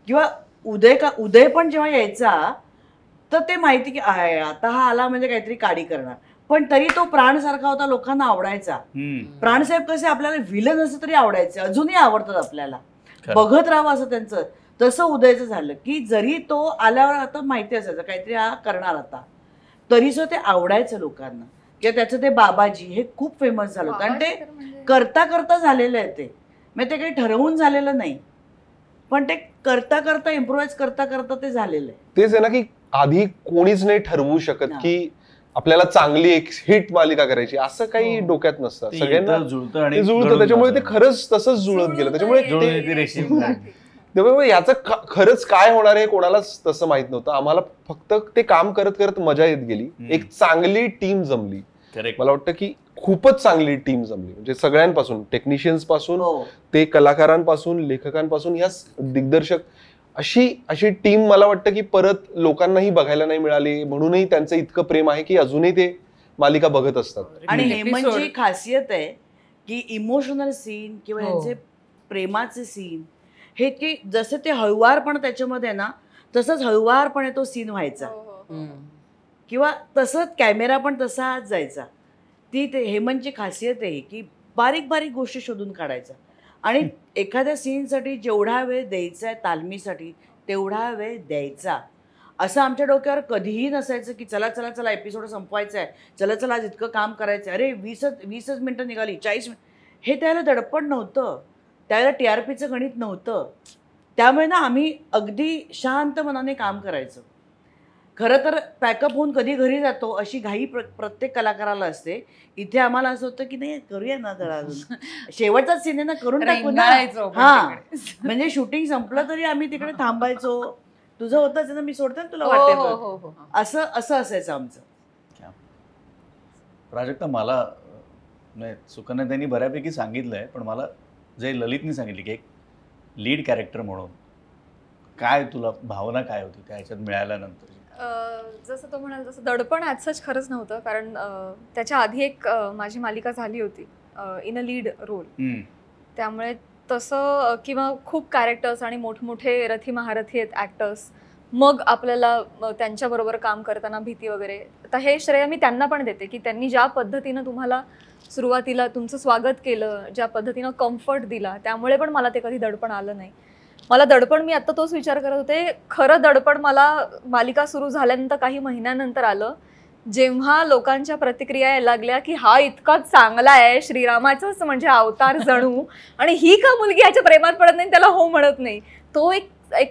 किंवा उदय पण जेव्हा यायचा तर ते माहिती की आता हा आला म्हणजे काहीतरी काडी करणार, पण तरी तो प्राणसारखा होता, लोकांना आवडायचा. प्राणसाहेब कसे आपल्याला विलन असं तरी आवडायचे, अजूनही आवडतात आपल्याला, बघत राहावं असं त्यांचं. तसं उदयचं झालं की जरी तो आल्यावर आता माहिती असायचं काहीतरी हा करणार आता, तरी ते आवडायचं लोकांना. किंवा त्याचं ते बाबाजी हे खूप फेमस झालं होतं आणि ते करता करता झालेलं आहे. ते म्हणजे ते काही ठरवून झालेलं नाही, पण ते करता करता इम्प्रोवाइज करता करता ते झालेलं आहे. तेच आहे ना की आधी कोणीच नाही ठरवू शकत की आपल्याला चांगली एक हिट मालिका करायची, असं काही डोक्यात नसतं. सगळ्यांना जुळतं, त्याच्यामुळे ते खरंच तसंच जुळत गेलं. त्यामुळे याचं खरंच काय होणार आहे कोणालाच तसं माहित नव्हतं. आम्हाला फक्त ते काम करत करत मजा येत गेली. एक चांगली टीम जमली. मला वाटतं की खूपच चांगली टीम जमली, म्हणजे सगळ्यांपासून, टेक्निशियन्स पासून ते कलाकारांपासून, लेखकांपासून, या दिग्दर्शक, अशी टीम मला वाटतं की परत लोकांनाही बघायला नाही मिळाली. म्हणूनही त्यांचं इतकं प्रेम आहे की अजूनही ते मालिका बघत असतात. आणि हेमंतची खासियत आहे की इमोशनल सीन किंवा यांचे प्रेमाचे सीन हे की जसं ते हळुवारपण त्याच्यामध्ये ना, तसंच हळुवारपणे तो सीन व्हायचा किंवा तसंच कॅमेरा पण तसाच जायचा. ती ते हेमंतची खासियत आहे की बारीक बारीक गोष्टी शोधून काढायचा आणि एखाद्या सीनसाठी जेवढा वेळ द्यायचा आहे तालमीसाठी तेवढा वेळ द्यायचा. असं आमच्या डोक्यावर कधीही नसायचं की चला चला चला एपिसोड संपवायचा आहे, चला चला आज इतकं काम करायचं आहे, अरे 20 मिनिटं निघाली, 40 मिनिट, हे त्याला दडपण नव्हतं, त्याला TRPचं गणित नव्हतं. त्यामुळे ना आम्ही अगदी शांत मनाने काम करायचो. खरं तर पॅकअप होऊन कधी घरी जातो अशी घाई प्रत्येक कलाकाराला असते. इथे आम्हाला असं होतं की नाही करूया ना जरा अजून शेवटचाच सीन आहे ना करून टाकू ना. हा म्हणजे शूटिंग संपलं तरी आम्ही तिकडे थांबायचो. तुझं होतच ना मी सोडते तुला वाटते असं असायचं आमचं. प्राजक्ता मला सुकन्या त्यांनी बऱ्यापैकी सांगितलंय पण मला जे ललितनी सांगितली की एक लीड कॅरेक्टर म्हणून काय तुला भावना काय होती त्या ह्याच्यात मिळाल्यानंतर? जसं तो म्हणाल तसं दडपण ॲज सच खरंच नव्हतं कारण त्याच्या आधी एक माझी मालिका झाली होती इन अ लीड रोल. त्यामुळे तसं किंवा खूप कॅरेक्टर्स आणि मोठमोठे रथी महारथी आहेत ॲक्टर्स मग आपल्याला त्यांच्याबरोबर काम करताना भीती वगैरे. तर हे श्रेय मी त्यांना पण देते की त्यांनी ज्या पद्धतीनं तुम्हाला सुरुवातीला तुमचं स्वागत केलं, ज्या पद्धतीनं कम्फर्ट दिला, त्यामुळे पण मला ते कधी दडपण आलं नाही. मला दडपण मी आत्ता तोच विचार करत होते, खरं दडपण मला मालिका सुरू झाल्यानंतर काही महिन्यानंतर आलं जेव्हा लोकांच्या प्रतिक्रिया यायला लागल्या की हा इतका चांगला आहे, श्रीरामाचाच म्हणजे अवतार जणू, आणि ही का मुलगी याच्या प्रेमात पडत नाही त्याला हो म्हणत नाही. तो एक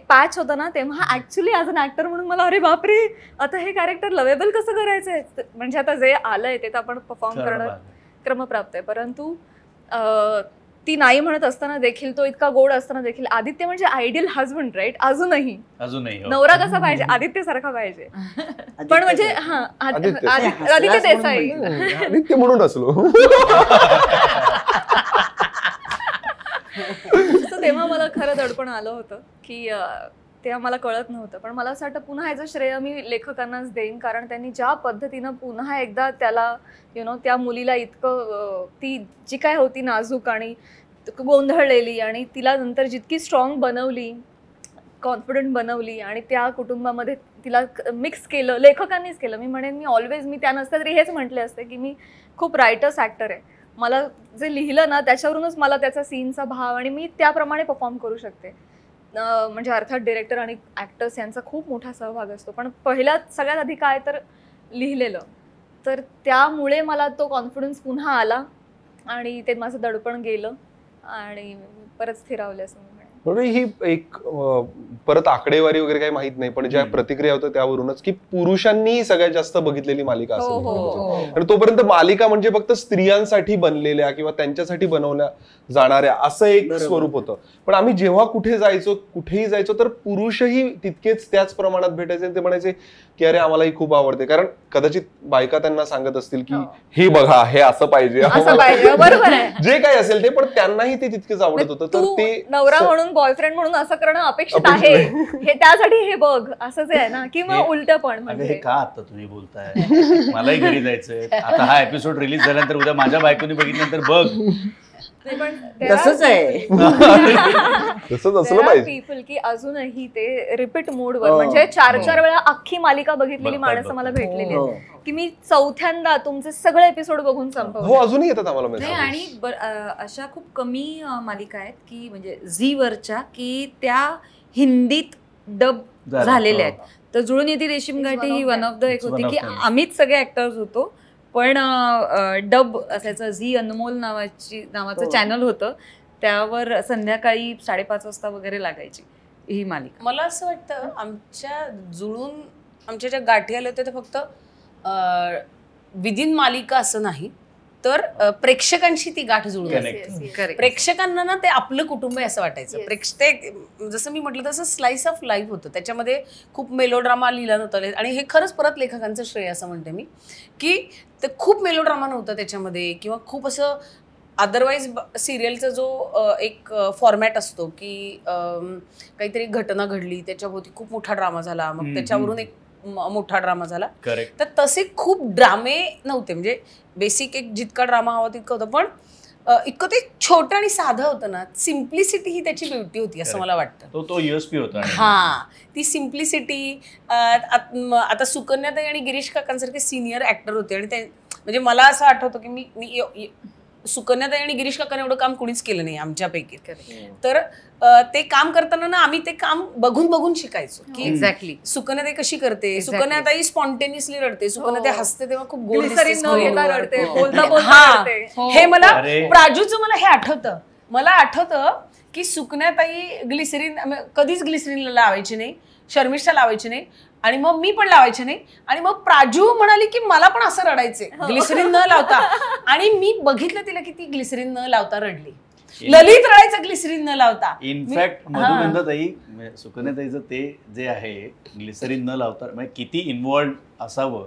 पॅच होता ना, तेव्हा ऍक्च्युली ॲज अन ऍक्टर म्हणून मला अरे बापरे आता हे कॅरेक्टर लवेबल कसं करायचंय. म्हणजे आता जे आलंय ते तर आपण परफॉर्म करणं क्रमप्राप्त आहे, परंतु ती नाही म्हणत असताना देखील तो इतका गोड असताना देखील आदित्य म्हणजे आयडियल हजबंड राईट. अजूनही नवरा कसा पाहिजे, आदित्य सारखा पाहिजे. पण म्हणजे हा आदित्य देसाई आदित्य म्हणून असलो तेव्हा मला खरं दडपण आलं होतं की तेव्हा मला कळत नव्हतं. पण मला असं वाटतं पुन्हा ह्याचं श्रेय मी लेखकांनाच देईन कारण त्यांनी ज्या पद्धतीनं पुन्हा एकदा त्याला त्या मुलीला इतकं ती जी काय होती नाजूक आणि गोंधळलेली आणि तिला नंतर जितकी स्ट्रॉंग बनवली, कॉन्फिडंट बनवली आणि त्या कुटुंबामध्ये तिला मिक्स केलं, लेखकांनीच केलं. मी म्हणेन मी ऑलवेज मी त्या नसत्या तरी हेच म्हटले असते की मी खूप रायटर्स ॲक्टर आहे. मला जे लिहिलं ना त्याच्यावरूनच मला त्याचा सीनचा भाव आणि मी त्याप्रमाणे परफॉर्म करू शकते. म्हणजे अर्थात डिरेक्टर आणि ॲक्टर्स यांचा खूप मोठा सहभाग असतो, पण पहिल्यात सगळ्यात आधी काय तर लिहिलेलं. तर त्यामुळे मला तो कॉन्फिडन्स पुन्हा आला आणि ते माझं दडपण गेलं आणि परत स्थिरावलं असं मी म्हणून ही एक परत आकडेवारी वगैरे काही माहित नाही पण ज्या प्रतिक्रिया होत्या त्यावरूनच की पुरुषांनी सगळ्यात जास्त बघितलेली मालिका असेल. आणि तोपर्यंत मालिका म्हणजे फक्त स्त्रियांसाठी बनलेल्या किंवा त्यांच्यासाठी बनवल्या जाणाऱ्या असं एक स्वरूप होतं. पण आम्ही जेव्हा कुठेही जायचो तर पुरुषही तितकेच त्याच प्रमाणात भेटायचे. ते म्हणायचे की अरे आम्हालाही खूप आवडते, कारण कदाचित बायका त्यांना सांगत असतील की हे बघा हे असं पाहिजे जे काही असेल ते, पण त्यांनाही ते तितकेच आवडत होतं. तर ते नवरा म्हणून बॉयफ्रेंड म्हणून असं करणं अपेक्षित आहे हे त्यासाठी हे बघ असंच आहे ना, किंवा उलट पण म्हणजे का आता तुम्ही बोलताय मलाही घरी जायचंय, आता हा एपिसोड रिलीज झाल्यानंतर उद्या माझ्या बायकोनी बघितल्यानंतर बघ तसंच आहे. तसंच असलं पाहिजे पीपल की अजूनही ते रिपीट मोडवर म्हणजे 4-4 वेळा अख्खी मालिका बघितलेली माणसं मला भेटलेली आहेत की मी चौथ्यांदा तुमचे सगळे एपिसोड बघून संपवले. हो अजूनही येतात आम्हाला. आणि अशा खूप कमी मालिका आहेत की म्हणजे झी वरच्या की त्या हिंदीत डब झालेल्या आहेत. तर जुळून येते रेशीम गाठी ही वन ऑफ द एक होती की आम्हीच सगळे ऍक्टर्स होतो पण डब असायचं. झी अनमोल नावाचं चॅनल होतं, त्यावर संध्याकाळी 5:30 वाजता वगैरे लागायची ही मालिका. मला असं वाटतं आमच्या ज्या गाठी आल्या होत्या ते फक्त विदिन मालिका असं नाही तर प्रेक्षकांशी ती गाठ जुळून प्रेक्षकांना ना ते आपलं कुटुंब आहे असं वाटायचं. ते जसं मी म्हटलं तसं स्लाइस ऑफ लाईफ होतं. त्याच्यामध्ये खूप मेलोड्रामा लिहिला नव्हता आणि हे खरंच परत लेखकांचं श्रेय असं म्हणते मी की ते खूप मेलोड्रामा नव्हतं त्याच्यामध्ये किंवा खूप असं अदरवाईज सिरियलचा जो एक फॉर्मॅट असतो की काहीतरी घटना घडली त्याच्याभोवती खूप मोठा ड्रामा झाला मग त्याच्यावरून एक मोठा ड्रामा झाला. तर तसे खूप ड्रामे नव्हते. म्हणजे बेसिक एक जितका ड्रामा हवा तितका होता पण इतकं ते छोटं आणि साधं होतं ना. सिम्प्लिसिटी ही त्याची ब्युटी होती असं मला वाटतं. तो USP होता. हा ती सिम्प्लिसिटी. आता सुकन्याताई आणि गिरीश काकांसारखे सिनियर ऍक्टर होते आणि ते म्हणजे मला असं आठवतं की मी सुकन्याताई आणि गिरीश काकांनी एवढं काम कुणीच केलं नाही आमच्यापैकी. तर ते काम करताना ना आम्ही ते काम बघून शिकायचो की एक्झॅक्टली सुकन्याताई कशी करते, सुकन्याताई स्पॉन्टेनियसली रडते, सुकन्याताई हसते तेव्हा खूप गोड दिसते. हे मला प्राजूचं मला हे आठवतं. मला आठवतं की सुकन्याताई ग्लिसरीन कधीच ग्लिसरीनला लावायची नाही, शर्मिष्ठा लावायची नाही आणि मग मी पण लावायचे नाही. आणि मग प्राजू म्हणाली की मला पण असं रडायचे ग्लिसरीन न लावता. आणि मी बघितलं तिला की ती ग्लिसरीन न लावता रडली. ललित रडायचं ग्लिसरीन न लावता. इनफॅक्ट मधुगंधाताई सुकन्याताईचं ते जे आहे ग्लिसरीन न लावता म्हणजे किती इन्व्हॉल्ड असावं.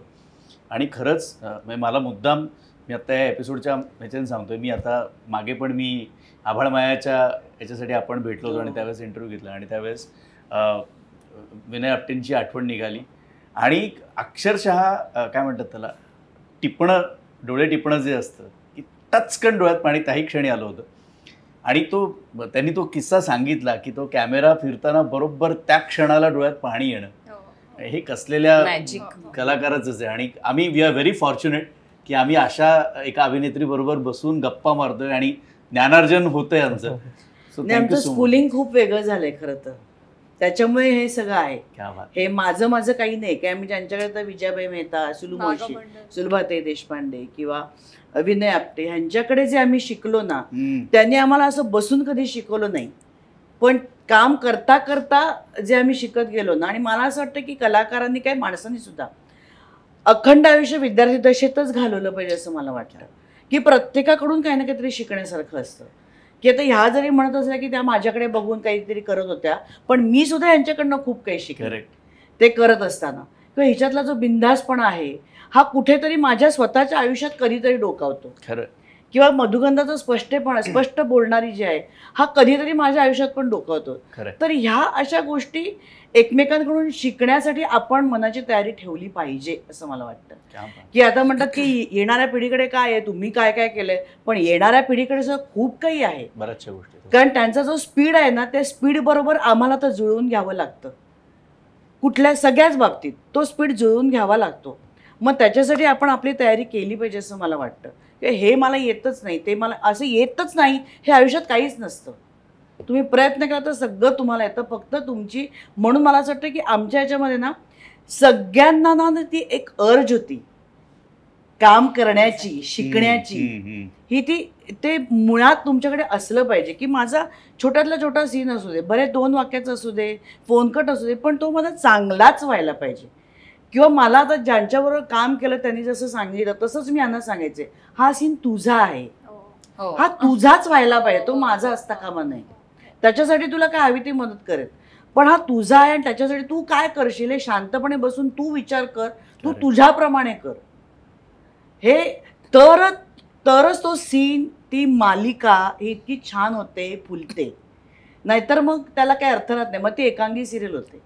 आणि खरंच मला मुद्दाम मी आता या एपिसोडच्या ह्याच्याने सांगतोय. मी आता मागे पण मी आभाळ मायाच्या याच्यासाठी आपण भेटलो होतो आणि त्यावेळेस इंटरव्ह्यू घेतला आणि त्यावेळेस विनय आपटेंची आठवण निघाली आणि अक्षरशः काय म्हणतात त्याला टिपणं डोळे टिपणं जे असतं की टचकन डोळ्यात पाणी त्याही क्षणी आलं होतं. आणि त्यांनी तो किस्सा सांगितला की तो कॅमेरा फिरताना बरोबर त्या क्षणाला डोळ्यात पाणी येणं हे कसलेल्या कलाकाराचंच आहे. आणि आम्ही वी आर व्हेरी फॉर्च्युनेट की आम्ही अशा एका अभिनेत्री बरोबर बसून गप्पा मारतोय आणि ज्ञानार्जन होतंय आमचं. आमचं स्कूलिंग खूप वेगळं झालंय खरं तर. त्याच्यामुळे हे सगळं आहे. हे माझं काही नाही काय. मी ज्यांच्याकडे तर विजयाबाई मेहता, सुलुमावशी, सुलभाताई देशपांडे किंवा विनय आपटे ह्यांच्याकडे जे आम्ही शिकलो ना त्यांनी आम्हाला असं बसून कधी शिकवलं नाही. पण काम करता करता जे आम्ही शिकत गेलो ना. आणि मला असं वाटतं की कलाकारांनी काय माणसांनी सुद्धा अखंड आयुष्य विद्यार्थी दशेतच घालवलं पाहिजे असं मला वाटतं. की प्रत्येकाकडून काही ना काहीतरी शिकण्यासारखं असतं. की आता ह्या जरी म्हणत असल्या की त्या माझ्याकडे बघून काहीतरी करत होत्या पण मी सुद्धा यांच्याकडनं खूप काही शिकले ते करत असताना. किंवा ह्याच्यातला जो बिनधास्तपणा आहे हा कुठेतरी माझ्या स्वतःच्या आयुष्यात कधीतरी डोकावतो. खरं. किंवा मधुगंधाचा स्पष्टपणा स्पष्ट बोलणारी जी आहे हा कधीतरी माझ्या आयुष्यात पण डोकावतो. तर ह्या अशा गोष्टी एकमेकांकडून शिकण्यासाठी आपण मनाची तयारी ठेवली पाहिजे असं मला वाटतं. की आता म्हणतात की येणाऱ्या पिढीकडे काय आहे तुम्ही काय काय केलंय पण येणाऱ्या पिढीकडे सुद्धा खूप काही आहे बऱ्याचशा गोष्टी. कारण त्यांचा जो स्पीड आहे ना त्या स्पीड बरोबर आम्हाला तर जुळवून घ्यावं लागतं. कुठल्या सगळ्याच बाबतीत तो स्पीड जुळवून घ्यावा लागतो. मग त्याच्यासाठी आपण आपली तयारी केली पाहिजे असं मला वाटतं. हे मला येतच नाही ते मला असं येतच नाही हे आयुष्यात काहीच नसतं. तुम्ही प्रयत्न केला तर सगळं तुम्हाला येतं. फक्त तुमची म्हणून मला असं वाटतं की आमच्या ह्याच्यामध्ये ना सगळ्यांना ना ती एक अर्ज होती काम करण्याची शिकण्याची ही ते मुळात तुमच्याकडे असलं पाहिजे. की माझा छोट्यातला छोटा सीन असू दे बरे 2 वाक्याचा असू दे फोनकट असू दे पण तो मला चांगलाच व्हायला पाहिजे. किंवा मला आता ज्यांच्याबरोबर काम केलं त्यांनी जसं सांगितलं तसंच मी यांना सांगायचे हा सीन तुझा आहे हा तुझाच व्हायला पाहिजे तो माझा असता कामा नाही. त्याच्यासाठी तुला काय हवी ती मदत करेल पण हा तुझा आहे आणि त्याच्यासाठी तू काय करशील हे शांतपणे बसून तू विचार कर तू तुझ्याप्रमाणे कर. हे तरच तो सीन ती मालिका ही इतकी छान होते फुलते. नाहीतर मग त्याला काही अर्थ राहत नाही. मग ती एकांगी सिरियल होते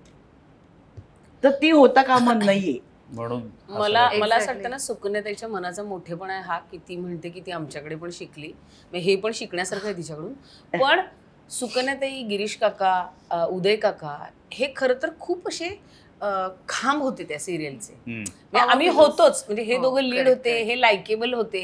तर ती होता कामा नाहीये. म्हणून मला असं वाटतं ना सुकन्याताईच्या मनाचा मोठेपणा आहे हा की ती म्हणते की ती आमच्याकडे पण शिकली हे पण शिकण्यासारखं आहे तिच्याकडून. पण सुकन्याताई गिरीश काका उदय काका हे खरं तर खूप असे खांब होते त्या सिरियलचे. आम्ही होतोच म्हणजे हे दोघं लीड होते हे लायकेबल होते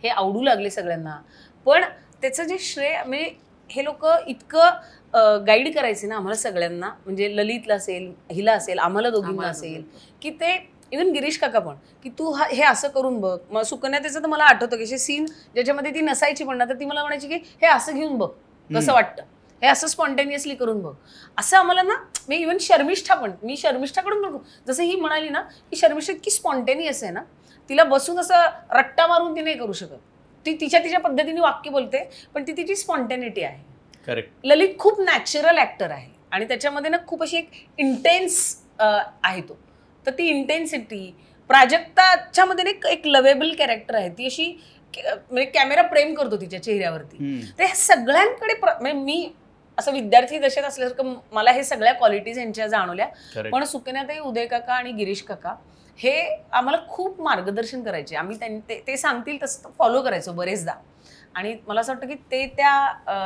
हे आवडू लागले सगळ्यांना. पण त्याचं जे श्रेय म्हणजे हे लोक इतकं गाईड करायचे ना आम्हाला सगळ्यांना म्हणजे ललितला असेल हिला असेल आम्हाला दोघींना असेल की ते इव्हन गिरीश काका पण की तू हे असं करून बघ. मग सुकन्याताईचं तर मला आठवतं की असे सीन ज्याच्यामध्ये ती नसायची पण ना तर ती मला म्हणायची की हे असं घेऊन बघ कसं वाटतं हे असं स्पॉन्टेनियसली करून बघ असं आम्हाला ना. मी इव्हन शर्मिष्ठा पण मी शर्मिष्ठाकडून बघू जसं ही म्हणाली ना की शर्मिष्ठा इतकी स्पॉन्टेनियस आहे ना तिला बसून असं रट्टा मारून ती नाही करू शकत. ती तिच्या पद्धतीने वाक्य बोलते पण ती तिची स्पॉन्टेनिटी आहे. करेक्ट. ललित खूप नॅचरल ॲक्टर आहे आणि त्याच्यामध्ये ना खूप अशी एक इंटेन्स आहे तो. तर ती इंटेन्सिटी प्राजक्ताच्या मध्ये एक लवेबल कॅरेक्टर आहे ती अशी म्हणजे कॅमेरा प्रेम करतो तिच्या चेहऱ्यावरती. तर ह्या सगळ्यांकडे मी असं विद्यार्थी दशेत असल्यासारखं मला हे सगळ्या क्वालिटीज यांच्या जाणवल्या. पण सुकन्याताई उदय काका आणि गिरीश काका हे आम्हाला खूप मार्गदर्शन करायचे. आम्ही ते सांगतील तसं फॉलो करायचो बरेचदा आणि मला असं वाटतं की ते त्या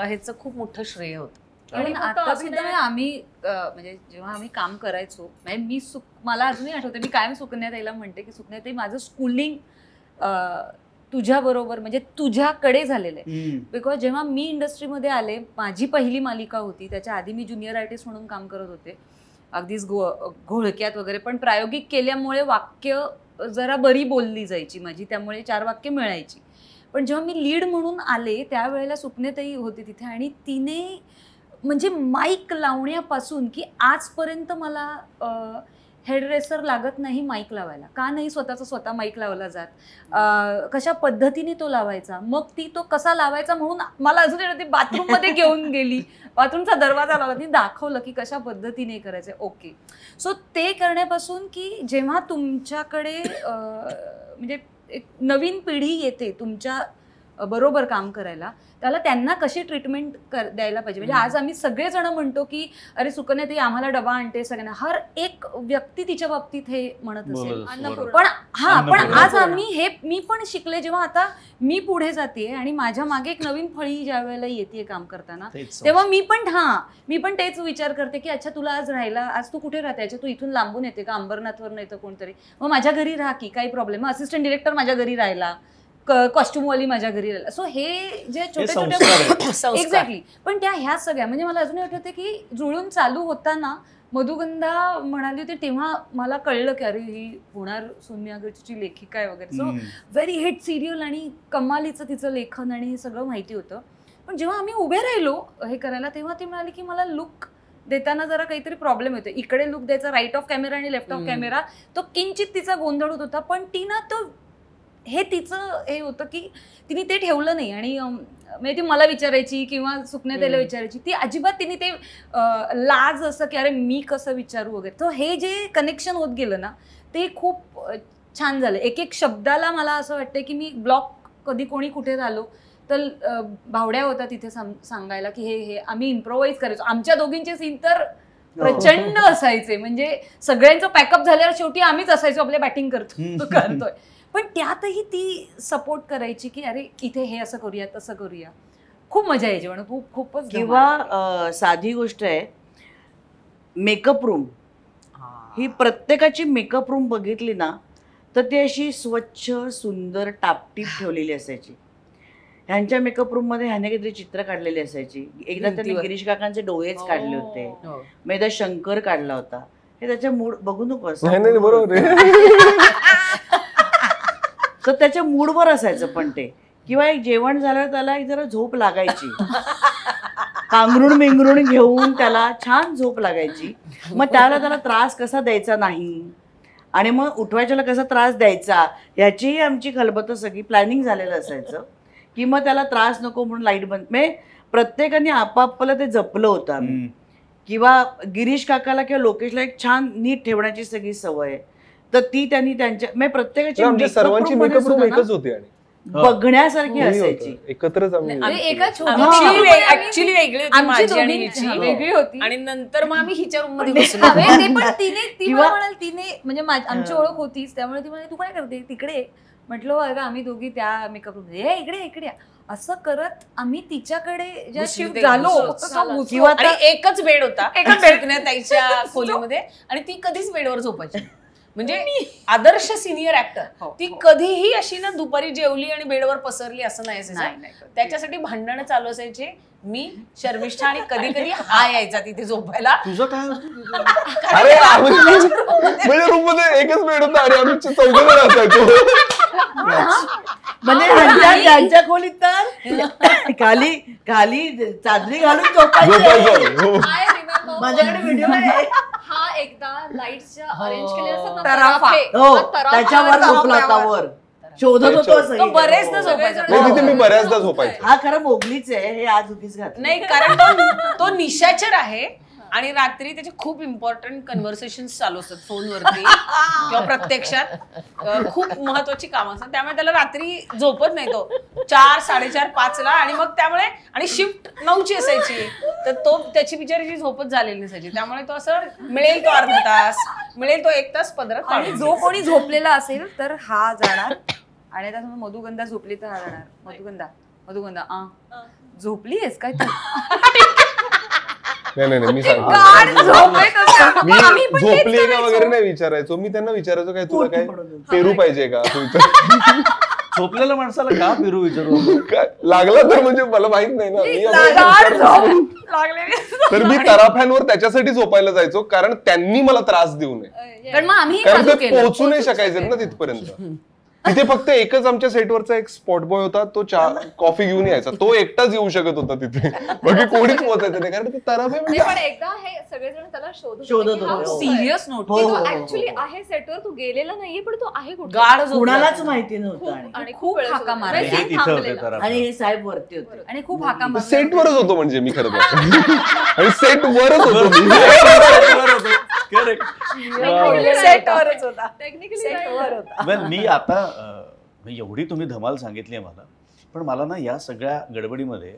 ह्याचं खूप मोठं श्रेय होतं. पण आता सुद्धा आम्ही म्हणजे जेव्हा आम्ही काम करायचो मी मला अजूनही आठवतं मी कायम सुकन्याताईला म्हणते की सुकन्याताई माझं स्कूलिंग तुझ्या बरोबर म्हणजे तुझ्याकडे झालेलं आहे. बिकॉज जेव्हा मी इंडस्ट्रीमध्ये आले माझी पहिली मालिका होती त्याच्या आधी मी ज्युनियर आर्टिस्ट म्हणून काम करत होते अगदीच घोळक्यात वगैरे. पण प्रायोगिक केल्यामुळे वाक्य जरा बरी बोलली जायची माझी त्यामुळे 4 वाक्य मिळायची. पण जेव्हा मी लीड म्हणून आले त्यावेळेला सुकन्याताई होती तिथे आणि तिने म्हणजे माईक लावण्यापासून की आजपर्यंत मला हेड रेसर लागत नाही माईक लावायला, का नाही स्वतःचा स्वतः माईक लावला जात, कशा पद्धतीने तो लावायचा, मग ती तो कसा लावायचा म्हणून मला अजून ती बाथरूममध्ये घेऊन गेली, बाथरूमचा दरवाजा लावला, ती दाखवलं की कशा पद्धतीने करायचं. ओके, सो ते करण्यापासून की जेव्हा तुमच्याकडे म्हणजे एक नवीन पिढी येते तुमच्या बरोबर काम करायला, त्याला त्यांना कशी ट्रीटमेंट द्यायला पाहिजे. म्हणजे आज आम्ही सगळेजण म्हणतो की अरे सुकन्या ती आम्हाला डबा आणते सगळ्यांना, हर एक व्यक्ती तिच्या बाबतीत हे म्हणत असेल. पण आज आम्ही मी पण शिकले, जेव्हा आता मी पुढे जाते आणि माझ्या मागे एक नवीन फळी ज्या वेळेला येते काम करताना, तेव्हा मी पण तेच विचार करते की अच्छा तुला आज तू कुठे राहते, अच्छा तू इथून लांबून येते का, अंबरनाथवरून येतं कोणतरी, मग माझ्या घरी राहा की, काही प्रॉब्लेम, असिस्टंट डिरेक्टर माझ्या घरी राहिला, कॉस्ट्युमवाली माझ्या घरी राहिला. सो हे जे छोटे छोटे एक्झॅक्टली, पण ह्या सगळ्या म्हणजे मला अजूनही आठवते की जुळून चालू होताना मधुगंधा म्हणाली होती, तेव्हा मला कळलं की अरे ही होणार सोनियागडची लेखिका आहे वगैरे. सो व्हेरी हिट सिरियल आणि कमालीचं तिचं लेखन आणि हे सगळं माहिती होतं. पण जेव्हा आम्ही उभे राहिलो हे करायला, तेव्हा ती म्हणाली की मला लुक देताना जरा काहीतरी प्रॉब्लेम होतो, इकडे लुक द्यायचा, राईट ऑफ कॅमेरा आणि लेफ्ट ऑफ कॅमेरा, तो किंचित तिचा गोंधळ होत होता. पण तिनं तो हे तिचं हे होतं की तिने ते ठेवलं नाही. आणि म्हणजे ती मला विचारायची किंवा सुकन्याताईला विचारायची, ती अजिबात तिने ते लाज असं की अरे मी कसं विचारू वगैरे. तर हे जे कनेक्शन होत गेलं ना, ते खूप छान झालं. एक एक शब्दाला मला असं वाटतं की मी ब्लॉक कधी कोणी कुठे झालो तर भावड्या होता तिथे सांगायला की हे आम्ही इम्प्रोवाइज करायचो. आमच्या दोघींचे सीन तर प्रचंड असायचे, म्हणजे सगळ्यांचं पॅकअप झाल्यावर शेवटी आम्हीच असायचो आपल्या बॅटिंग करतोय. पण त्यातही ती सपोर्ट करायची की अरे इथे हे असं करूया तसं करूया. खूप मजा यायची म्हणून खूपच. किंवा साधी गोष्ट आहे, मेकअप रूम ही प्रत्येकाची मेकअप रूम बघितली ना तर ती अशी स्वच्छ सुंदर टापटीप ठेवलेली असायची. ह्यांच्या मेकअप रूम मध्ये ह्याने काहीतरी चित्र काढलेली असायची. एकदा त्यांनी गिरीश काकांचे डोळेच काढले होते, मग एकदा शंकर काढला होता. हे त्याच्या मूड बघू नको असं, बरोबर तर त्याच्या मूडवर असायचं. पण ते किंवा एक जेवण झालं त्याला एक जरा झोप लागायची, पांघरुण मेंगरुण घेऊन त्याला छान झोप लागायची. मग त्याला त्रास कसा द्यायचा नाही आणि मग उठवायच्याला कसा त्रास द्यायचा ह्याचीही आमची खलबत सगळी प्लॅनिंग झालेलं असायचं. की मग त्याला त्रास नको म्हणून लाईट बंद, म्हणजे प्रत्येकाने आपापलं ते जपलं होतं आम्ही. किंवा गिरीश काकाला किंवा लोकेशला एक छान नीट ठेवण्याची सगळी सवय, तर ती त्यांनी त्यांच्या म्हणजे प्रत्येकाची सर्वांची मेकअप रूम एकच होती आणि बघण्यासारखी असायची. एकत्रच ऍक्च्युली वेगळी होती माझी आणि हिची, वेगळी होती. आणि नंतर मग आम्ही हिच्या रूम मध्ये बसलो. पण तिने म्हणजे आमची ओळख होतीच, त्यामुळे ती म्हणाली तू काय करते तिकडे. म्हटलं अगं आम्ही दोघी त्या मेकअप रूम मध्ये इकडे असं करत आम्ही तिच्याकडे ज्या शिफ्ट झालो. किंवा एकच बेड होता ताईच्या खोलीमध्ये आणि ती कधीच बेडवर झोपायची. म्हणजे आदर्श सिनियर ऍक्टर, ती कधीही अशी ना दुपारी जेवली आणि बेडवर पसरली असं नाही असायचं. त्याच्यासाठी भांडणं चालू असायचे. मी शर्मिष्ठा आणि कधी कधी हा यायचा तिथे झोपायला. तुझं काय रूम मध्ये एकच बेड होता आणि आम्ही चौघजण असायचो. म्हणजे त्यांच्या खोलीत तर खाली चादरी घालून झोपायचं. माझ्याकडे व्हिडिओ आहे. हा एकदा लाईट्सच्या अरेंज केलेला त्याच्यावर झोपला होता, वर शोधत होतो बरेचदा झोपायचा. मी बऱ्याचदा झोपायचो. हा खरं मोगलीच आहे, हे आज उगीच घातलं नाही, कारण तो निशाचर आहे आणि रात्री त्याचे खूप इम्पॉर्टंट कन्व्हर्सेशन चालू असतात फोनवरती किंवा प्रत्यक्षात खूप महत्वाची कामं असतात. त्यामुळे त्याला रात्री झोपत नाही, तो 4, 4:30, 5ला. आणि मग त्यामुळे आणि शिफ्ट 9ची असायची, तर तो त्याची बिचारीची झोपच झालेली नसायची. त्यामुळे तो असं मिळेल तो अर्धा तास, मिळेल तो 1 तास पदरात. आणि जो कोणी झोपलेला असेल तर हा जाणार, आणि आता मधुगंधा झोपली तर हा जाणार. मधुगंधा झोपलीयस काय तू? नाही मी झोपली का वगैरे नाही विचारायचो. मी त्यांना विचारायचो काय तुला काय पेरू पाहिजे का, झोपलेल्या माणसाला का पेरू विचारू लागला तर. म्हणजे मला माहित नाही ना, तर मी तराफ्यांवर त्याच्यासाठी झोपायला जायचो, कारण त्यांनी मला त्रास देऊ नये, कारण ते पोहोचू नाही शकायचे ना तिथपर्यंत. तिथे फक्त एकच आमच्या सेटवरचा एक स्पॉट बॉय होता, तो कॉफी घेऊन यायचा, तो एकटाच येऊ शकत होता तिथे, बाकी कोणीच पोहोचायचं नाही, कारण ते तरफ पण एकदा हे सगळेजण त्याला शोधत होते. सिरियस नोट ऍक्च्युली आहे सेटवर, तू गेलेला नाहीये पण तू आहे कुठे, गाढ कुणालाच माहिती नव्हतं आणि खूप हाका मारल्या आणि हे साहेब वरती होते आणि खूप हाका मारल्या. सेटवरच होतो म्हणजे मी खरं तर, आणि सेटवरच होतो मी. सेटवरच होता. वेल, मी आता एवढी तुम्ही धमाल सांगितली आहे मला, पण मला ना या सगळ्या गडबडीमध्ये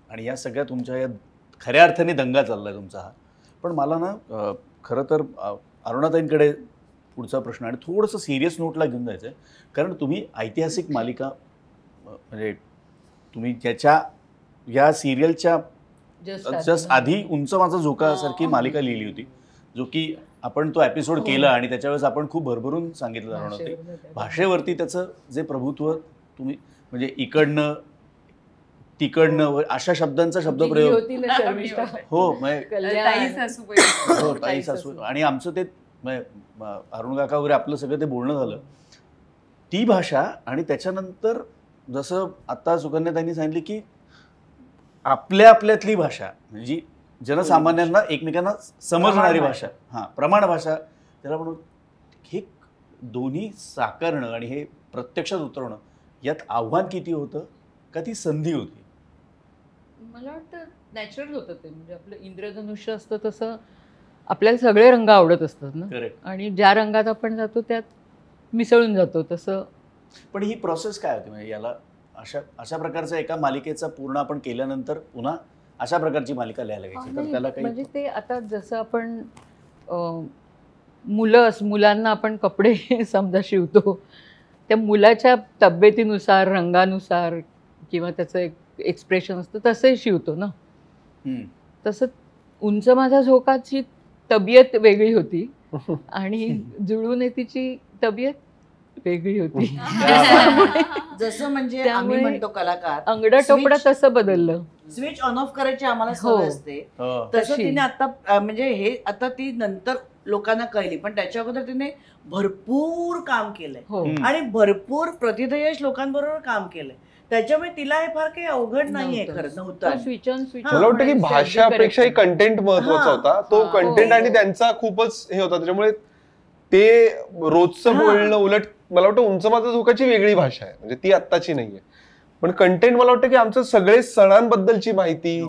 आणि या सगळ्या तुमच्या या खऱ्या अर्थाने दंगा चाललाय तुमचा हा, पण मला ना खरं तर अरुणाताईंकडे पुढचा प्रश्न आणि थोडंसं सिरियस नोटला घेऊन जायचं आहे, कारण तुम्ही ऐतिहासिक मालिका म्हणजे तुम्ही त्याच्या या सिरियलच्या जस्ट आधी उंच माझा झोका सारखी मालिका लिहिली होती, जो की आपण तो एपिसोड केला आणि त्याच्या वेळेस आपण खूप भरभरून सांगितलं जाणार होते. भाषेवरती त्याचं जे प्रभुत्व तुम्ही म्हणजे इकडनं तिकडनं अशा शब्दांचा शब्दप्रयोग हो ताई सासू आणि आमचं ते अरुण काका वगैरे आपलं सगळं ते बोलणं झालं, ती भाषा आणि त्याच्यानंतर जसं आता सुकन्याताईंनी सांगितली की आपल्यातली भाषा म्हणजे जनसामान्यांना एकमेकांना समजणारी भाषा, प्रमाण भाषा त्याला म्हणून, हे दोन्ही साकारणं आणि हे प्रत्यक्षात उतरवणं यात आव्हान किती होतं का ती संधी होती? मला वाटतं नॅचरल होतं ते, म्हणजे आपलं इंद्रधनुष्य असतं तसं आपल्याला सगळे रंग आवडत असतात ना, आणि ज्या रंगात आपण जातो त्यात मिसळून जातो तसं. पण ही प्रोसेस काय होती म्हणजे याला अशा प्रकारच्या एका मालिकेचा पूर्ण आपण केल्यानंतर पुन्हा अशा प्रकारची मालिका लिहायला लागायची, तर त्याला काही म्हणजे ते आता जसं आपण मुलांना आपण कपडे समजा शिवतो, त्या मुलाच्या तब्येतीनुसार रंगानुसार किंवा त्याचं एक एक्सप्रेशन असतं तसंही शिवतो ना, तसं उंच माझ्या झोकाची तब्येत वेगळी होती आणि जुळून येतीची तब्येत वेगळी होती. जसं म्हणजे आम्ही म्हणतो कलाकार अंगडा टोपडा तसं बदललं, स्विच ऑन ऑफ करायची आम्हाला सवय असते, तसं तिने आता म्हणजे हे आता ती नंतर लोकांना कळली, पण त्याच्या अगोदर तिने भरपूर काम केलंय आणि भरपूर प्रतिथयश लोकांबरोबर काम केलंय, त्याच्यामुळे तिला हे फार काही अवघड नाहीये खरं नव्हतं. मला वाटतं की भाषापेक्षा कंटेंट महत्वाचा होता, तो कंटेंट आणि त्यांचा खूपच हे होता, त्याच्यामुळे ते रोजचं बोलणं उलट मला वाटतं उंच माझा झोकाची वेगळी भाषा आहे, म्हणजे ती आत्ताची नाहीये, पण कंटेंट मला वाटतं की आमचं सगळे सणांबद्दलची माहिती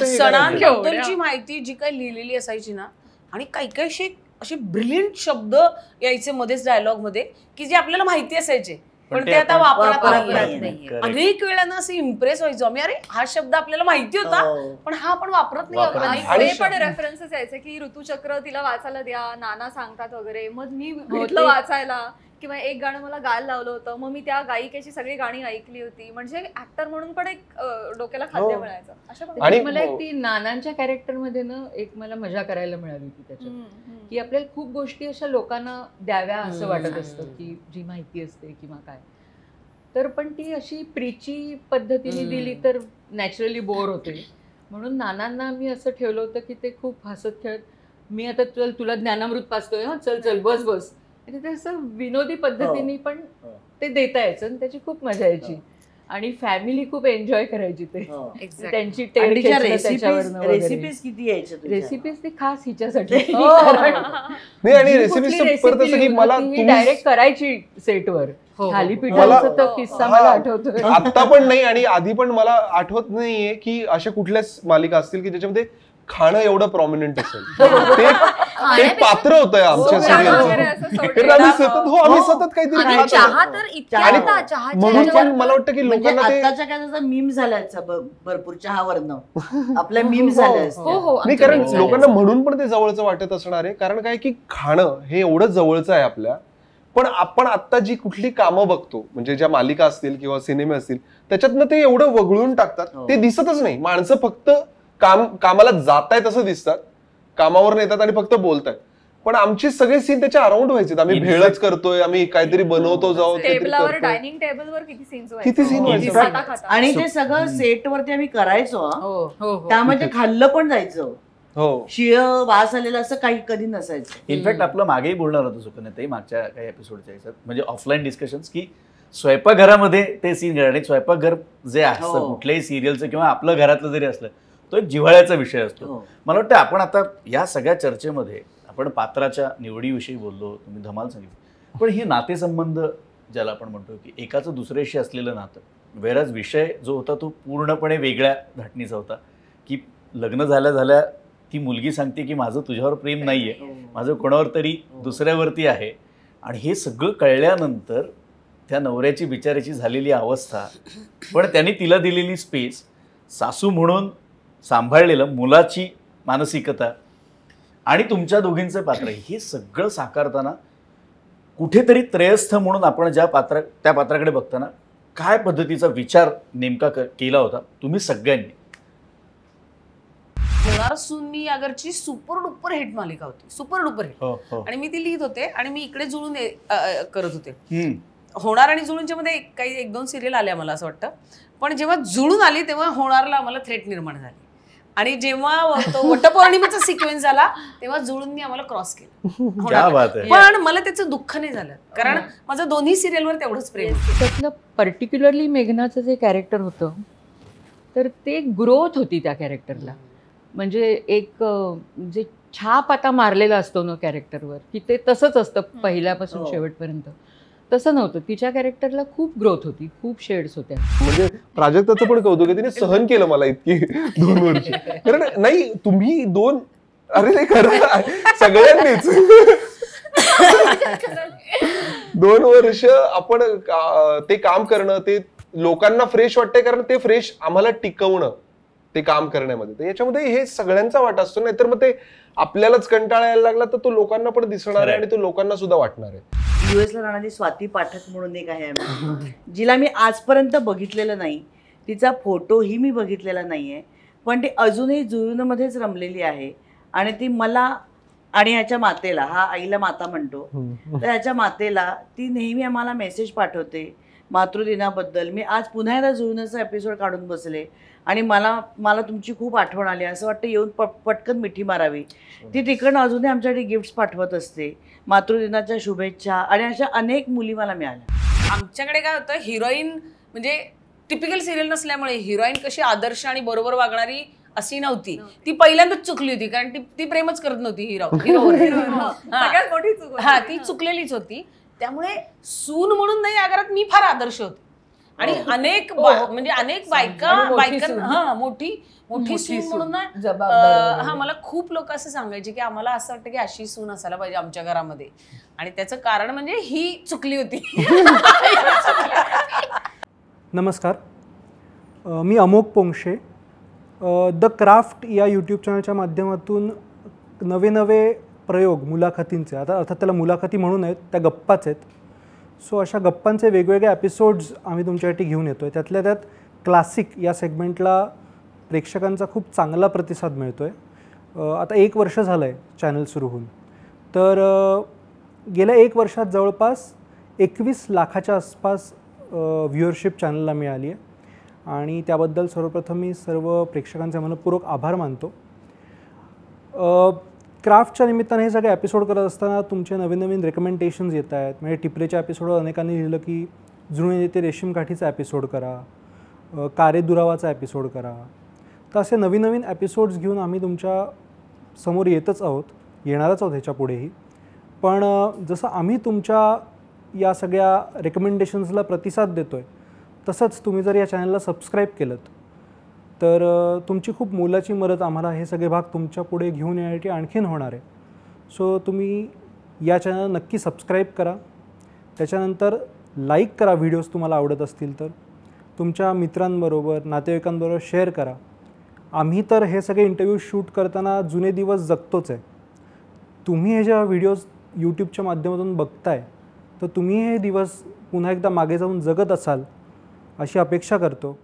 सणांबद्दलची माहिती जी काही लिहिलेली असायची ना, आणि काही काही असे ब्रिलियंट शब्द यायचे मध्येच डायलॉग मध्ये की जे आपल्याला माहिती असायचे पण ते आता वापरत नाही. अनेक वेळानं असं इम्प्रेस व्हायचो आम्ही, अरे हा शब्द आपल्याला माहिती होता पण हा आपण वापरत नाही. पण रेफरन्सेस यायचे की ऋतुचक्र तिला वाचायला द्या, नाना सांगतात वगैरे, मग मी घेतलं वाचायला, किंवा एक गाणं मला गायला लावलं होतं, मग मी त्या गायिकेची सगळी गाणी ऐकली होती, म्हणजे ऍक्टर म्हणून पण एक डोक्याला खाद्य मिळायचं. अशा मला एक ती नानांच्या कॅरेक्टर मध्ये ना एक मला मजा करायला मिळाली होती त्याच्यात, की आपल्याला खूप गोष्टी अशा लोकांना द्याव्या असं वाटत असतं की जी माहिती असते किंवा काय, तर पण ती अशी प्रीची पद्धतीने दिली तर नॅचरली बोर होते, म्हणून नानांना मी असं ठेवलं होतं की ते खूप हसत खेळत, मी आता चल तुला ज्ञानामृत पाचतोय, चल चल बस बस, ते असं विनोदी पद्धतीने पण ते देता यायचं आणि त्याची खूप मजा यायची आणि फॅमिली खूप एन्जॉय करायची ते. त्यांची रेसिपीज किती यायच्या, रेसिपीज ती खास हिच्यासाठी डायरेक्ट करायची सेटवर. थालीपीठाचा तर किस्सा मला आठवतोय आता पण नाही आणि आधी पण मला आठवत नाहीये की अशा कुठल्याच मालिका असतील की ज्याच्यामध्ये खाणं एवढं प्रॉमिनंट असेल. ते पात्र होतं आमच्या सिरियलचं, आम्ही सतत काहीतरी म्हणून पण मला वाटतं की लोकांना आताच्या काय मीम झाल्याचा भरपूर चहावरनं आपल्या मीम झाल्या नाही, कारण लोकांना म्हणून पण ते जवळचं वाटत असणार आहे. कारण काय की खाणं हे एवढं जवळचं आहे आपल्या, पण आपण आता जी कुठली कामं बघतो म्हणजे ज्या मालिका असतील किंवा सिनेमे असतील त्याच्यातनं ते एवढं वगळून टाकतात, ते दिसतच नाही. माणसं फक्त कामाला जात आहेत असं दिसतात, कामावर येतात आणि फक्त बोलतात, पण आमचे सगळे सीन त्याच्या अराउंड व्हायचे. आम्ही भेळच करतोय, आम्ही काहीतरी बनवतो, जाऊ डायनिंग टेबलवर किती सीन व्हायचे आणि ते सगळं सेटवरती आम्ही करायचो, त्यामध्ये खाल्लं पण जायचं. शिळ वास आलेला असं काही कधी नसायचं. इनफॅक्ट आपलं मागेही बोलणार होतं सुकन्याताई मागच्या काही एपिसोडच्या ह्याच्यात, म्हणजे ऑफलाईन डिस्कशन्स, की स्वयंपाकघरामध्ये ते सीन घडणार. आणि स्वयंपाकघर जे असतं कुठल्याही सिरियलचं किंवा आपलं घरातलं जरी असलं तो एक जिव्हाळ्याचा विषय असतो. मला वाटतं आपण आता या सगळ्या चर्चेमध्ये आपण पात्राच्या निवडीविषयी बोललो, तुम्ही धमाल सांगितली, पण हे नातेसंबंध ज्याला आपण म्हणतो की एकाचं दुसऱ्याशी असलेलं नातं, वेराज विषय जो होता तो पूर्णपणे वेगळ्या धाटणीचा होता, की लग्न झाल्या ती मुलगी सांगते की माझं तुझ्यावर प्रेम नाहीये, माझं कोणावर तरी दुसऱ्यावरती आहे. आणि हे सगळं कळल्यानंतर त्या नवऱ्याची बिचाऱ्याची झालेली अवस्था, पण त्यांनी तिला दिलेली स्पेस, सासू म्हणून सांभाळलेलं मुलाची मानसिकता आणि तुमच्या दोघींचं पात्र, हे सगळं साकारताना कुठेतरी त्रयस्थ म्हणून आपण त्या पात्राकडे बघताना काय पद्धतीचा विचार नेमका केला होता तुम्ही सगळ्यांनी? होणार सून मी अगरची सुपर डुपर हिट मालिका होती, सुपर डुपर हिट. आणि मी ती लिहित होते आणि मी इकडे जुळून करत होते. होणार आणि जुळूनच्या मध्ये काही 1-2 सिरियल आल्या मला असं वाटतं, पण जेव्हा जुळून आली तेव्हा होणारला आम्हाला थ्रेट निर्माण झाली. आणि जेव्हा वटपौर्णिमेचा सिक्वेन्स आला तेव्हा जुळूननी आम्हाला क्रॉस केलं. पण मला त्याचं दुःख नाही झालं, कारण माझं दोन्ही सिरियलवर तेवढंच प्रेम. त्यातलं पर्टिक्युलरली मेघनाचं जे कॅरेक्टर होतं तर ते ग्रोथ होती त्या कॅरेक्टरला. म्हणजे एक जे छाप आता मारलेला असतो ना कॅरेक्टरवर, की ते तसंच असतं पहिल्यापासून शेवटपर्यंत, तसं नव्हतं. तिच्या कॅरेक्टरला खूप ग्रोथ होती, खूप शेड्स होत्या. म्हणजे प्राजक्ताचं पण कौतुक आहे, तिने सहन केलं मला इतकी 2 वर्ष. कारण नाही तुम्ही 2 अरे नाही खरं सगळ्यांनीच 2 वर्ष आपण ते काम करणं, ते लोकांना फ्रेश वाटतंय, कारण ते फ्रेश आम्हाला टिकवणं ते काम करण्यामध्ये, तर याच्यामध्ये हे सगळ्यांचा वाटा असतो. नाही तर मग ते आपल्यालाच कंटाळा यायला लागला तर तो लोकांना पण दिसणार आहे आणि तो लोकांना सुद्धा वाटणार आहे. US ला राहणारी स्वाती पाठक म्हणून एक आहे, जिला मी आजपर्यंत बघितलेलं नाही, तिचा फोटोही मी बघितलेला नाहीये, पण ती अजूनही जुळूनमध्येच रमलेली आहे. आणि ती मला आणि ह्याच्या मातेला, हा आईला माता म्हणतो, तर ह्याच्या मातेला ती नेहमी आम्हाला मेसेज पाठवते मातृदिनाबद्दल. मी आज पुन्हा एकदा जुळूनचा एपिसोड काढून बसले आणि मला तुमची खूप आठवण आली, असं वाटतं येऊन पटकन मिठी मारावी. ती तिकडनं अजूनही आमच्याकडे गिफ्ट्स पाठवत असते, मातृदिनाच्या शुभेच्छा, आणि अशा अनेक मुली मला मिळाल्या. आमच्याकडे काय होतं, हिरोईन म्हणजे टिपिकल सिरियल नसल्यामुळे हिरोईन कशी आदर्श आणि बरोबर वागणारी अशी नव्हती, ती पहिल्यांदाच चुकली होती, कारण ती प्रेमच करत नव्हती हिरोवर. ती चुकलेलीच होती. त्यामुळे सून म्हणून नाही आगारात मी फार आदर्श होते. आणि अनेक म्हणजे अनेक बायकांना मोठी सून म्हणून ना मला खूप लोक असं सांगायचे की आम्हाला असं वाटतं की अशी सून असायला पाहिजे आमच्या घरामध्ये. आणि त्याचं कारण म्हणजे ही चुकली होती. नमस्कार, मी अमोघ पोंक्षे. द क्राफ्ट या यूट्यूब चॅनलच्या माध्यमातून नवे प्रयोग मुलाखतींचे, आता अर्थात त्याला मुलाखती म्हणून आहेत, त्या गप्पाच आहेत. सो अशा गप्पांचे वेगवेगळे एपिसोड्स आम्ही तुमच्यासाठी घेऊन येतो आहे. त्यातल्या त्यात क्लासिक या सेगमेंटला प्रेक्षकांचा खूप चांगला प्रतिसाद मिळतो आहे. आता 1 वर्ष झालं आहे चॅनल सुरू होऊन. तर गेल्या 1 वर्षात जवळपास 21 लाखाच्या आसपास व्ह्युअरशिप चॅनलला मिळाली आहे. आणि त्याबद्दल सर्वप्रथम मी सर्व प्रेक्षकांचे मनपूर्वक आभार मानतो. क्राफ्टच्या निमित्ताने हे सगळे एपिसोड करत असताना तुमचे नवीन रेकमेंडेशन्स येत आहेत. म्हणजे टिपरेच्या एपिसोडवर अनेकांनी लिहिलं की जुने नेते रेशीम काठीचा एपिसोड करा, कारे दुरावाचा एपिसोड करा. तर असे नवीन एपिसोड्स घेऊन आम्ही तुमच्या समोर येणारच आहोत ह्याच्या पुढेही. पण जसं आम्ही तुमच्या या सगळ्या रेकमेंडेशन्सला प्रतिसाद देतो आहे, तसंच तुम्ही जर या चॅनलला सबस्क्राईब केलं तर तुमची खूप मोलाची मदत आम्हाला हे सगळे भाग तुमच्या पुढे घेऊन येण्यासाठी आणखीन होणार आहे. सो तुम्ही या चॅनल नक्की सबस्क्राईब करा. त्याच्यानंतर लाईक करा व्हिडिओज तुम्हाला आवडत असतील तर. तुमच्या मित्रांबरोबर, नातेवाईकांबरोबर शेअर करा. आम्ही तर हे सगळे इंटरव्ह्यू शूट करताना जुने दिवस जगतोच आहे. तुम्ही हे ज्या व्हिडिओज यूट्यूबच्या माध्यमातून बघताय, तर तुम्ही हे दिवस पुन्हा एकदा मागे जाऊन जगत असाल अशी अपेक्षा करतो.